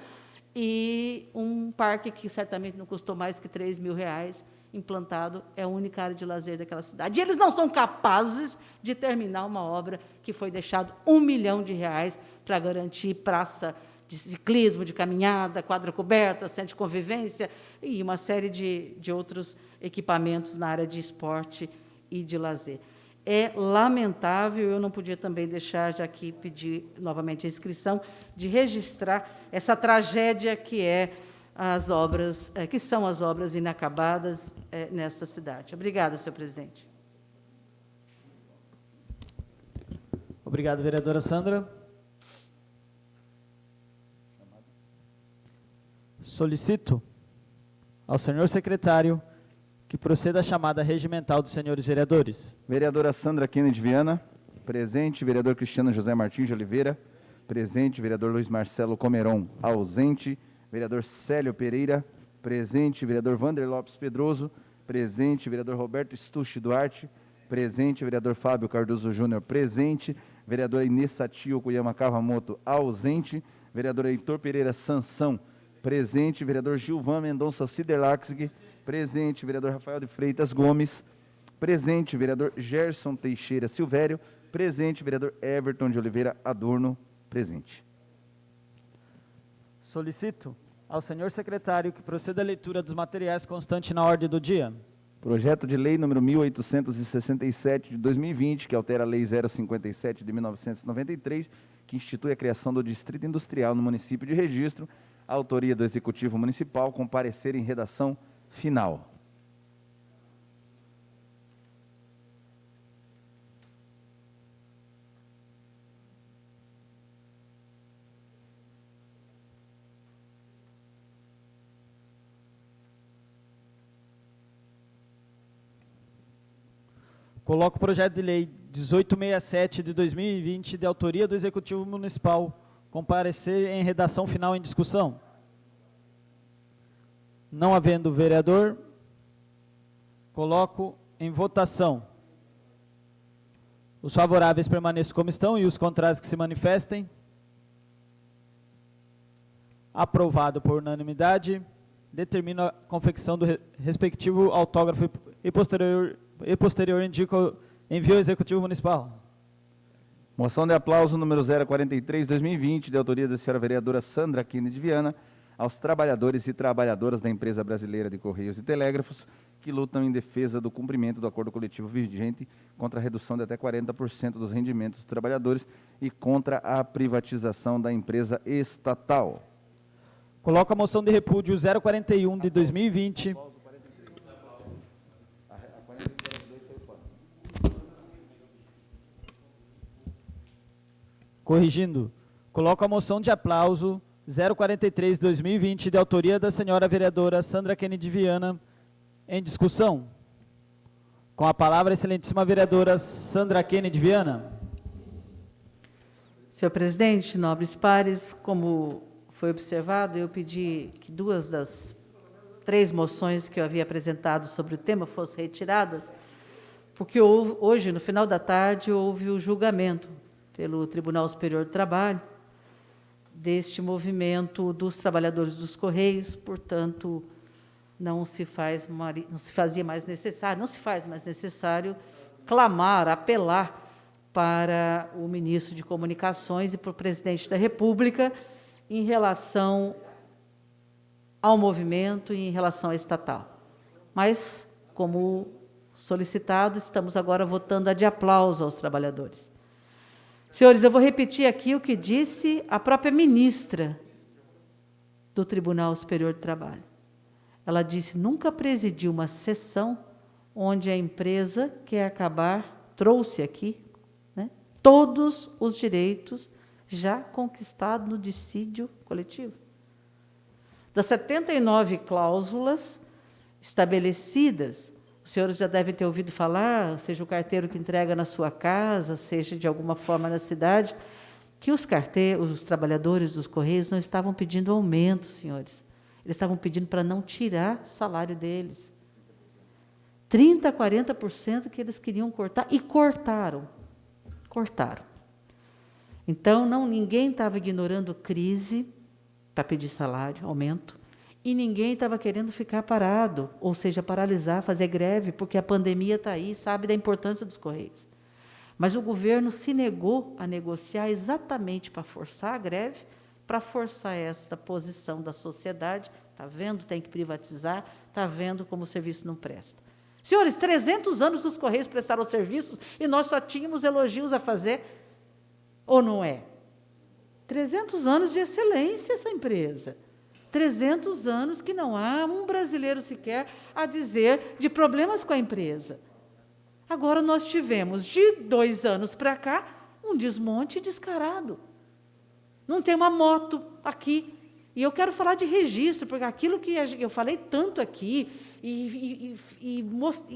e um parque que certamente não custou mais que R$3 mil, implantado, é a única área de lazer daquela cidade. E eles não são capazes de terminar uma obra que foi deixado R$1 milhão para garantir praça de ciclismo, de caminhada, quadra coberta, centro de convivência e uma série de outros equipamentos na área de esporte e de lazer. É lamentável, eu não podia também deixar, já que pedir novamente a inscrição, de registrar essa tragédia que são as obras inacabadas nesta cidade. Obrigada, senhor presidente. Obrigado, vereadora Sandra. Solicito ao senhor secretário que proceda a chamada regimental dos senhores vereadores. Vereadora Sandra Kennedy Viana, presente. Vereador Cristiano José Martins de Oliveira, presente. Vereador Luiz Marcelo Comeron, ausente. Vereador Célio Pereira, presente. Vereador Vander Lopes Pedroso, presente. Vereador Roberto Stucci Duarte, presente. Vereador Fábio Cardoso Júnior, presente. Vereadora Inês Satio Kuyama Kavamoto, ausente. Vereador Heitor Pereira Sansão, presente. Vereador Gilvan Mendonça Siderlaxig, presente. Vereador Rafael de Freitas Gomes, presente. Vereador Gerson Teixeira Silvério, presente. Vereador Everton de Oliveira Adorno, presente. Solicito ao senhor secretário que proceda a leitura dos materiais constantes na ordem do dia. Projeto de lei número 1867 de 2020, que altera a lei 057 de 1993, que institui a criação do Distrito Industrial no município de Registro, autoria do Executivo Municipal, com parecer em redação final. Coloco o projeto de lei 1867 de 2020, de autoria do Executivo Municipal, com parecer em redação final em discussão. Não havendo vereador, coloco em votação. Os favoráveis permaneçam como estão e os contrários que se manifestem. Aprovado por unanimidade. Determino a confecção do respectivo autógrafo e posterior indico envio ao Executivo Municipal. Moção de aplauso número 043, 2020, de autoria da senhora vereadora Sandra Kennedy Viana, aos trabalhadores e trabalhadoras da Empresa Brasileira de Correios e Telégrafos que lutam em defesa do cumprimento do acordo coletivo vigente contra a redução de até 40% dos rendimentos dos trabalhadores e contra a privatização da empresa estatal. Coloco a moção de repúdio 041 de 2020. Corrigindo, coloco a moção de aplauso 043 de 2020, de autoria da senhora vereadora Sandra Kennedy Viana, em discussão. Com a palavra, a excelentíssima vereadora Sandra Kennedy Viana. Senhor presidente, nobres pares, como foi observado, eu pedi que 2 das 3 moções que eu havia apresentado sobre o tema fossem retiradas, porque hoje, no final da tarde, houve o julgamento pelo Tribunal Superior do Trabalho deste movimento dos trabalhadores dos Correios, portanto, não se faz mais necessário clamar, apelar para o ministro de Comunicações e para o presidente da República em relação ao movimento e em relação à estatal. Mas, como solicitado, estamos agora votando a de aplauso aos trabalhadores. Senhores, eu vou repetir aqui o que disse a própria ministra do Tribunal Superior do Trabalho. Ela disse: nunca presidiu uma sessão onde a empresa quer acabar, trouxe aqui, né, todos os direitos já conquistados no dissídio coletivo. Das 79 cláusulas estabelecidas, os senhores já devem ter ouvido falar, seja o carteiro que entrega na sua casa, seja de alguma forma na cidade, que os trabalhadores dos Correios não estavam pedindo aumento, senhores. Eles estavam pedindo para não tirar salário deles. 30% a 40% que eles queriam cortar, e cortaram. Cortaram. Então, ninguém estava ignorando crise para pedir salário, aumento, e ninguém estava querendo ficar parado, ou seja, paralisar, fazer greve, porque a pandemia está aí, sabe da importância dos Correios. Mas o governo se negou a negociar exatamente para forçar a greve, para forçar esta posição da sociedade. Está vendo, tem que privatizar, está vendo como o serviço não presta. Senhores, 300 anos os Correios prestaram serviços e nós só tínhamos elogios a fazer, ou não é? 300 anos de excelência essa empresa. 300 anos que não há um brasileiro sequer a dizer de problemas com a empresa. Agora nós tivemos, de 2 anos para cá, um desmonte descarado. Não tem uma moto aqui. E eu quero falar de registro, porque aquilo que eu falei tanto aqui e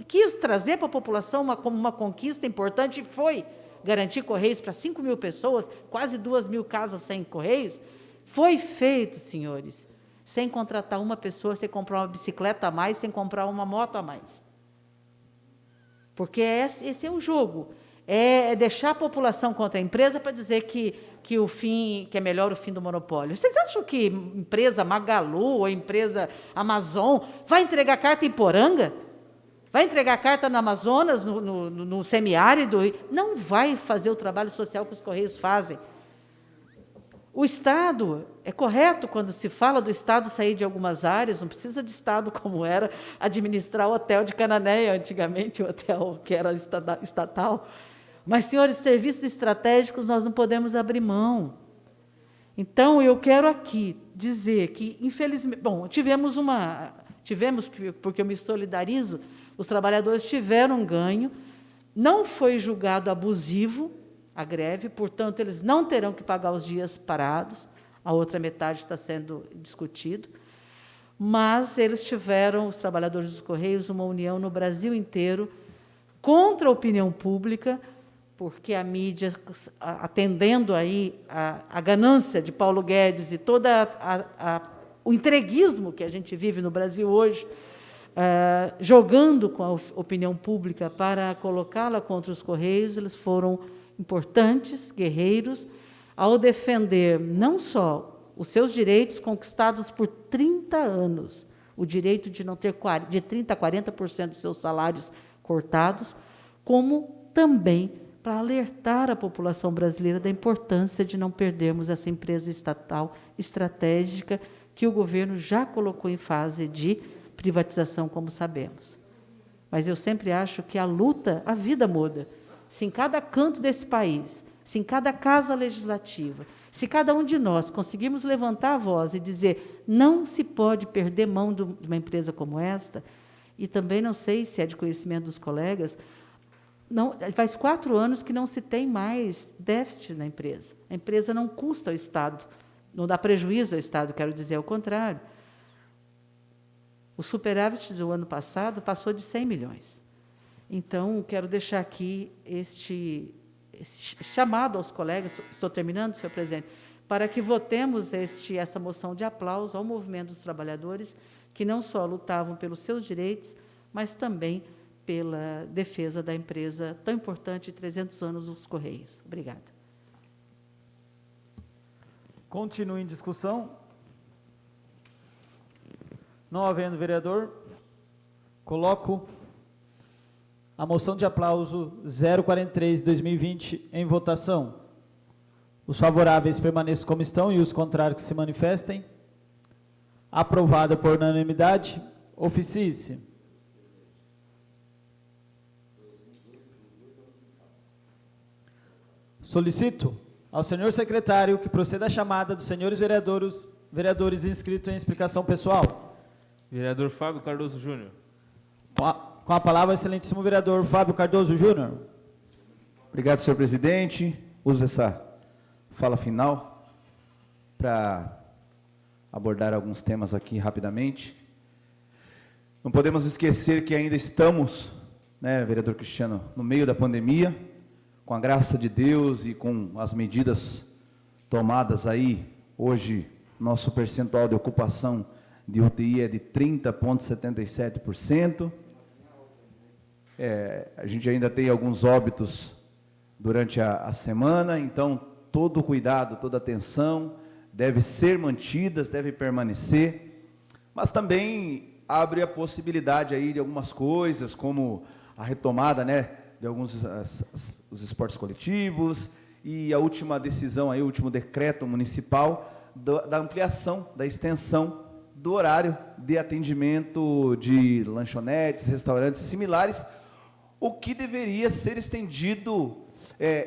quis trazer para a população como uma conquista importante, foi garantir Correios para 5 mil pessoas, quase 2 mil casas sem Correios, foi feito, senhores, sem contratar uma pessoa, sem comprar uma bicicleta a mais, sem comprar uma moto a mais. Porque esse é o jogo. É deixar a população contra a empresa para dizer que é melhor o fim do monopólio. Vocês acham que empresa Magalu ou empresa Amazon vai entregar carta em Poranga? Vai entregar carta no Amazonas, no semiárido? Não vai fazer o trabalho social que os Correios fazem. O Estado, é correto quando se fala do Estado sair de algumas áreas, não precisa de Estado como era administrar o hotel de Cananéia, antigamente, o hotel que era estatal. Mas, senhores, serviços estratégicos nós não podemos abrir mão. Então, eu quero aqui dizer que, infelizmente, tivemos, porque eu me solidarizo, os trabalhadores tiveram um ganho, não foi julgado abusivo a greve, portanto, eles não terão que pagar os dias parados, a outra metade está sendo discutido, mas eles tiveram, os trabalhadores dos Correios, uma união no Brasil inteiro contra a opinião pública, porque a mídia, atendendo aí a ganância de Paulo Guedes e todo o entreguismo que a gente vive no Brasil hoje, jogando com a opinião pública para colocá-la contra os Correios, eles foram importantes, guerreiros, ao defender não só os seus direitos conquistados por 30 anos, o direito de não ter de 30% a 40% dos seus salários cortados, como também para alertar a população brasileira da importância de não perdermos essa empresa estatal estratégica que o governo já colocou em fase de privatização, como sabemos. Mas eu sempre acho que a vida muda. Se em cada canto desse país, se em cada casa legislativa, se cada um de nós conseguirmos levantar a voz e dizer não se pode perder mão de uma empresa como esta, e também não sei se é de conhecimento dos colegas, não, faz 4 anos que não se tem mais déficit na empresa. A empresa não custa ao Estado, não dá prejuízo ao Estado, quero dizer ao contrário. O superávit do ano passado passou de 100 milhões. Então, quero deixar aqui este chamado aos colegas, estou terminando, senhor presidente, para que votemos essa moção de aplauso ao movimento dos trabalhadores, que não só lutavam pelos seus direitos, mas também pela defesa da empresa tão importante de 300 anos, os Correios. Obrigada. Continue em discussão. Não havendo vereador, coloco a moção de aplauso 043 de 2020 em votação. Os favoráveis permaneçam como estão e os contrários que se manifestem. Aprovada por unanimidade. Oficie-se. Solicito ao senhor secretário que proceda à chamada dos senhores vereadores inscritos em explicação pessoal. Vereador Fábio Cardoso Júnior. Com a palavra, excelentíssimo vereador Fábio Cardoso Júnior. Obrigado, senhor presidente. Uso essa fala final para abordar alguns temas aqui rapidamente. Não podemos esquecer que ainda estamos, vereador Cristiano, no meio da pandemia, com a graça de Deus e com as medidas tomadas aí, hoje, nosso percentual de ocupação de UTI é de 30,77%. A gente ainda tem alguns óbitos durante a semana, então todo o cuidado, toda a atenção deve ser mantida, deve permanecer, mas também abre a possibilidade aí de algumas coisas, como a retomada, de alguns os esportes coletivos e a última decisão aí, o último decreto municipal da ampliação, da extensão do horário de atendimento de lanchonetes, restaurantes similares, o que deveria ser estendido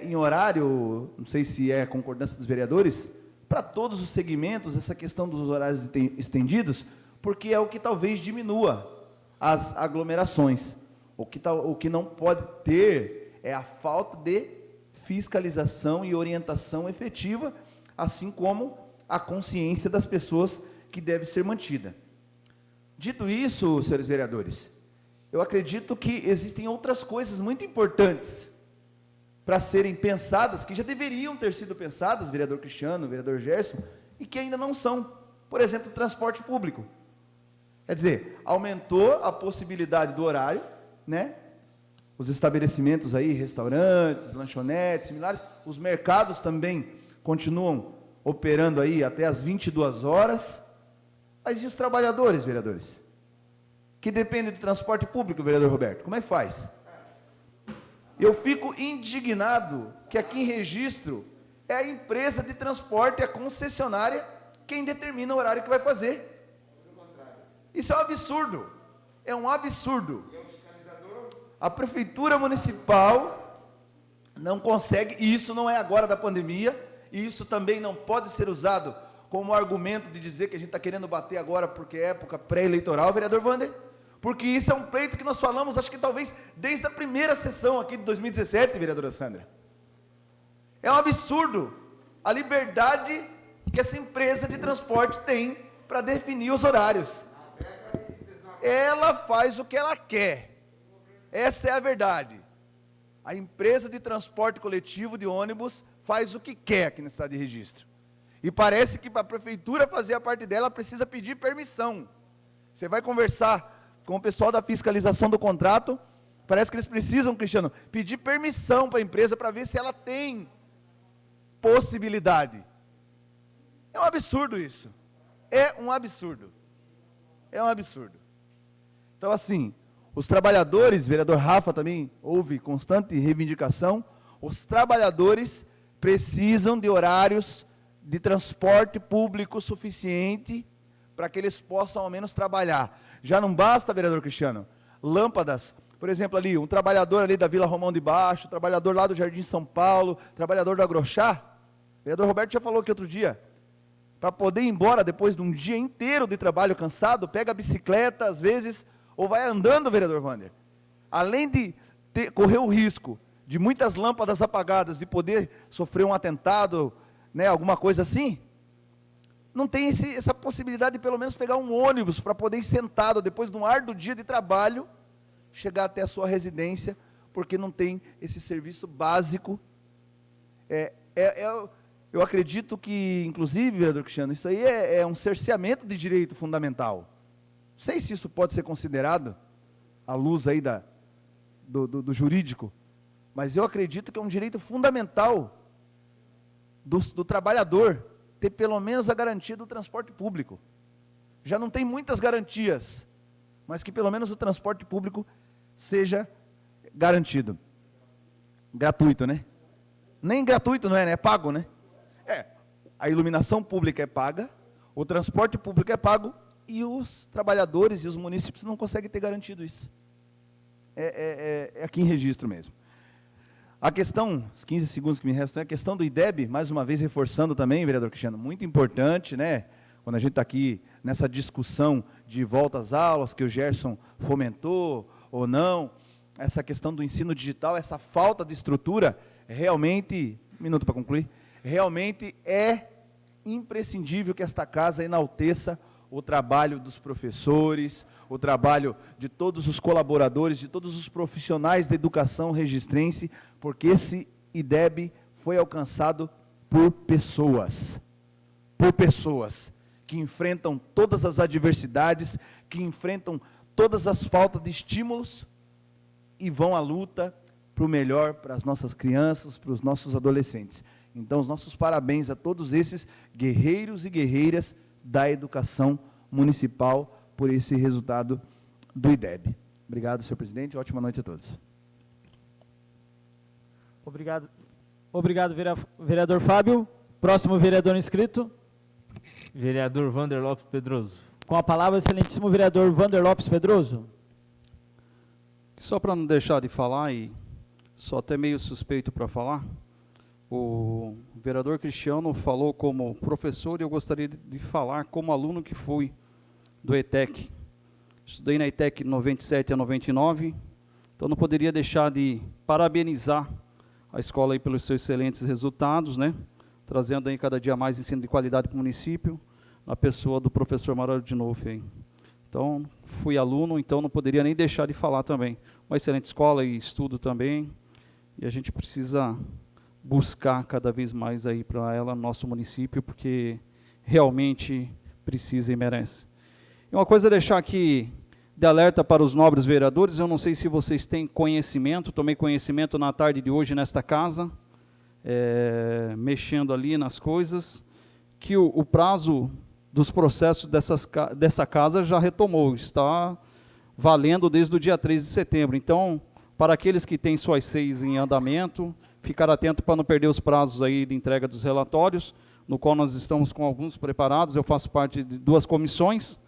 em horário, não sei se é concordância dos vereadores, para todos os segmentos, essa questão dos horários estendidos, porque é o que talvez diminua as aglomerações. O que não pode ter é a falta de fiscalização e orientação efetiva, assim como a consciência das pessoas que deve ser mantida. Dito isso, senhores vereadores, eu acredito que existem outras coisas muito importantes para serem pensadas, que já deveriam ter sido pensadas, vereador Cristiano, vereador Gerson, e que ainda não são. Por exemplo, transporte público. Quer dizer, aumentou a possibilidade do horário, né? Os estabelecimentos aí, restaurantes, lanchonetes, similares, os mercados também continuam operando aí até as 22 horas. Mas e os trabalhadores, vereadores? Que dependem do transporte público, vereador Roberto, como é que faz? Eu fico indignado que aqui em Registro é a empresa de transporte, a concessionária, quem determina o horário que vai fazer. Isso é um absurdo. É um absurdo. A prefeitura municipal não consegue, e isso não é agora da pandemia, e isso também não pode ser usado como argumento de dizer que a gente está querendo bater agora porque é época pré-eleitoral, vereador Wander, porque isso é um pleito que nós falamos, acho que talvez desde a primeira sessão aqui de 2017, vereadora Sandra. É um absurdo a liberdade que essa empresa de transporte tem para definir os horários. Ela faz o que ela quer. Essa é a verdade. A empresa de transporte coletivo de ônibus faz o que quer aqui na cidade de Registro. E parece que para a prefeitura fazer a parte dela, precisa pedir permissão. Você vai conversar com o pessoal da fiscalização do contrato, parece que eles precisam, Cristiano, pedir permissão para a empresa para ver se ela tem possibilidade. É um absurdo isso. É um absurdo. É um absurdo. Então, assim, os trabalhadores, vereador Rafa também houve constante reivindicação, os trabalhadores precisam de horários de transporte público suficiente para que eles possam ao menos trabalhar. Já não basta, vereador Cristiano, lâmpadas, por exemplo, ali, um trabalhador ali da Vila Romão de Baixo, trabalhador lá do Jardim São Paulo, trabalhador do Agrochá, o vereador Roberto já falou aqui outro dia, para poder ir embora depois de um dia inteiro de trabalho cansado, pega a bicicleta às vezes, ou vai andando, vereador Wander. Além de correr o risco de muitas lâmpadas apagadas, de poder sofrer um atentado, né, alguma coisa assim, não tem essa possibilidade de pelo menos pegar um ônibus para poder ir sentado, depois de um árduo dia de trabalho, chegar até a sua residência, porque não tem esse serviço básico. Eu acredito que, inclusive, vereador Cristiano, isso aí é um cerceamento de direito fundamental. Não sei se isso pode ser considerado, à luz aí do jurídico, mas eu acredito que é um direito fundamental do trabalhador ter pelo menos a garantia do transporte público. Já não tem muitas garantias, mas que pelo menos o transporte público seja garantido. Gratuito, né? Nem gratuito não é, né? É pago, né? A iluminação pública é paga, o transporte público é pago, e os trabalhadores e os munícipes não conseguem ter garantido isso. É aqui em Registro mesmo. A questão, os 15 segundos que me restam, é a questão do IDEB, mais uma vez reforçando também, vereador Cristiano, muito importante, né? Quando a gente está aqui nessa discussão de volta às aulas, que o Gerson fomentou ou não, essa questão do ensino digital, essa falta de estrutura, realmente, um minuto para concluir, realmente é imprescindível que esta casa enalteça o trabalho dos professores, o trabalho de todos os colaboradores, de todos os profissionais da educação registrense, porque esse IDEB foi alcançado por pessoas que enfrentam todas as adversidades, que enfrentam todas as faltas de estímulos e vão à luta para o melhor para as nossas crianças, para os nossos adolescentes. Então, os nossos parabéns a todos esses guerreiros e guerreiras da educação municipal por esse resultado do IDEB. Obrigado, senhor presidente. Ótima noite a todos. Obrigado, vereador Fábio. Próximo vereador inscrito. Vereador Wander Lopes Pedroso. Com a palavra, excelentíssimo vereador Wander Lopes Pedroso. Só para não deixar de falar, e sou até meio suspeito para falar, o vereador Cristiano falou como professor e eu gostaria de falar como aluno que fui do ETEC. Estudei na ETEC de 97 a 99, então não poderia deixar de parabenizar a escola aí pelos seus excelentes resultados, né? Trazendo aí cada dia mais ensino de qualidade para o município, na pessoa do professor Mário Dinolfi aí. Então, fui aluno, então não poderia nem deixar de falar também. Uma excelente escola e estudo também, E a gente precisa buscar cada vez mais aí para ela, nosso município, porque realmente precisa e merece. E uma coisa a deixar aqui de alerta para os nobres vereadores, eu não sei se vocês têm conhecimento, tomei conhecimento na tarde de hoje nesta casa, mexendo ali nas coisas, que o prazo dos processos dessa casa já retomou, está valendo desde o dia 3 de setembro. Então, para aqueles que têm suas 6 em andamento, ficar atento para não perder os prazos aí de entrega dos relatórios, no qual nós estamos com alguns preparados, eu faço parte de 2 comissões,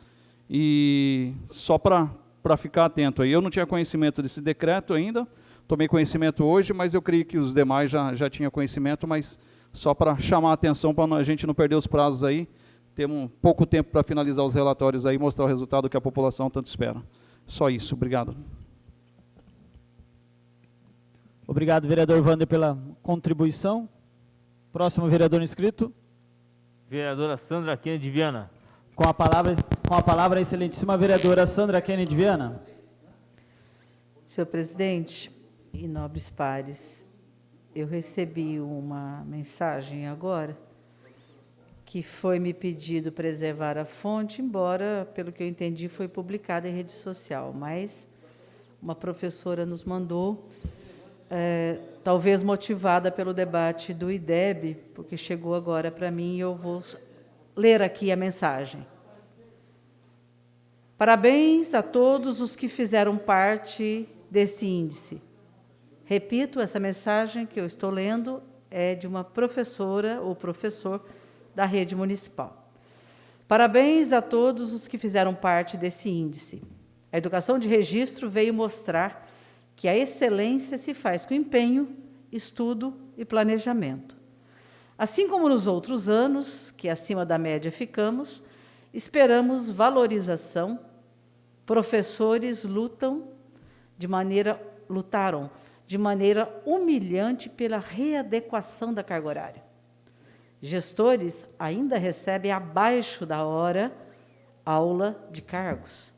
e só para ficar atento aí. Eu não tinha conhecimento desse decreto ainda, tomei conhecimento hoje, mas eu creio que os demais já tinham conhecimento, mas só para chamar a atenção, para a gente não perder os prazos aí, temos pouco tempo para finalizar os relatórios aí e mostrar o resultado que a população tanto espera. Só isso, obrigado. Obrigado, vereador Wander, pela contribuição. Próximo vereador inscrito. Vereadora Sandra Kennedy Viana. Com a palavra, a excelentíssima vereadora Sandra Kennedy Viana. Senhor presidente e nobres pares, eu recebi uma mensagem agora que foi me pedido preservar a fonte, embora, pelo que eu entendi, foi publicada em rede social, mas uma professora nos mandou, talvez motivada pelo debate do IDEB, porque chegou agora para mim e eu vou ler aqui a mensagem. Parabéns a todos os que fizeram parte desse índice. Repito, essa mensagem que eu estou lendo é de uma professora ou professor da rede municipal. Parabéns a todos os que fizeram parte desse índice. A educação de registro veio mostrar que a excelência se faz com empenho, estudo e planejamento. Assim como nos outros anos, que acima da média ficamos, esperamos valorização. Professores lutaram de maneira humilhante pela readequação da carga horária. Gestores ainda recebem abaixo da hora aula de cargos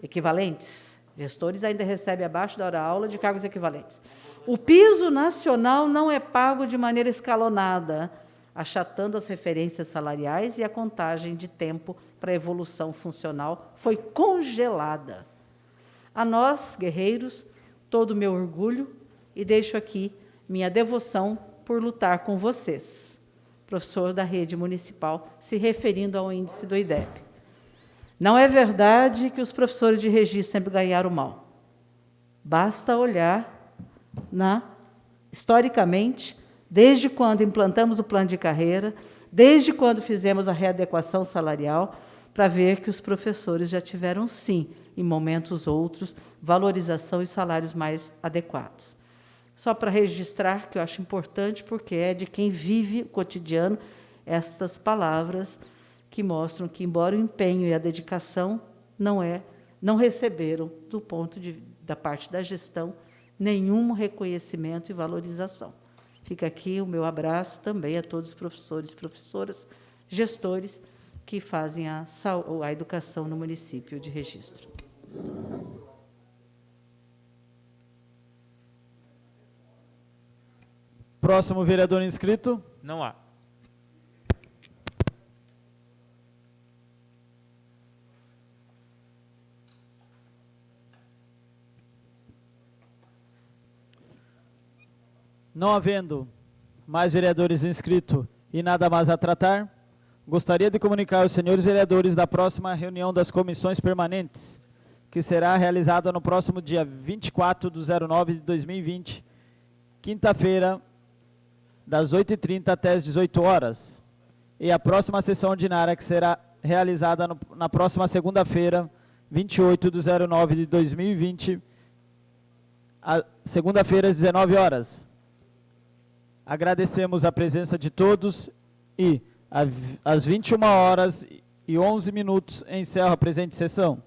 equivalentes. Gestores ainda recebem abaixo da hora aula de cargos equivalentes. O piso nacional não é pago de maneira escalonada, achatando as referências salariais, e a contagem de tempo para a evolução funcional foi congelada. A nós, guerreiros, todo o meu orgulho, e deixo aqui minha devoção por lutar com vocês. Professor da rede municipal, se referindo ao índice do IDEB. Não é verdade que os professores de registro sempre ganharam mal. Basta olhar historicamente, desde quando implantamos o plano de carreira, desde quando fizemos a readequação salarial, para ver que os professores já tiveram, sim, em momentos outros, valorização e salários mais adequados. Só para registrar, que eu acho importante, porque é de quem vive o cotidiano, estas palavras que mostram que, embora o empenho e a dedicação não receberam, da parte da gestão, nenhum reconhecimento e valorização. Fica aqui o meu abraço também a todos os professores, professoras, gestores que fazem a educação no município de Registro. Próximo vereador inscrito. Não há. Não havendo mais vereadores inscritos e nada mais a tratar, gostaria de comunicar aos senhores vereadores da próxima reunião das comissões permanentes, que será realizada no próximo dia 24/09/2020, quinta-feira, das 8h30 até as 18 horas, e a próxima sessão ordinária, que será realizada na próxima segunda-feira, 28/09/2020, segunda-feira, às 19 horas. Agradecemos a presença de todos e, às 21h11, encerro a presente sessão.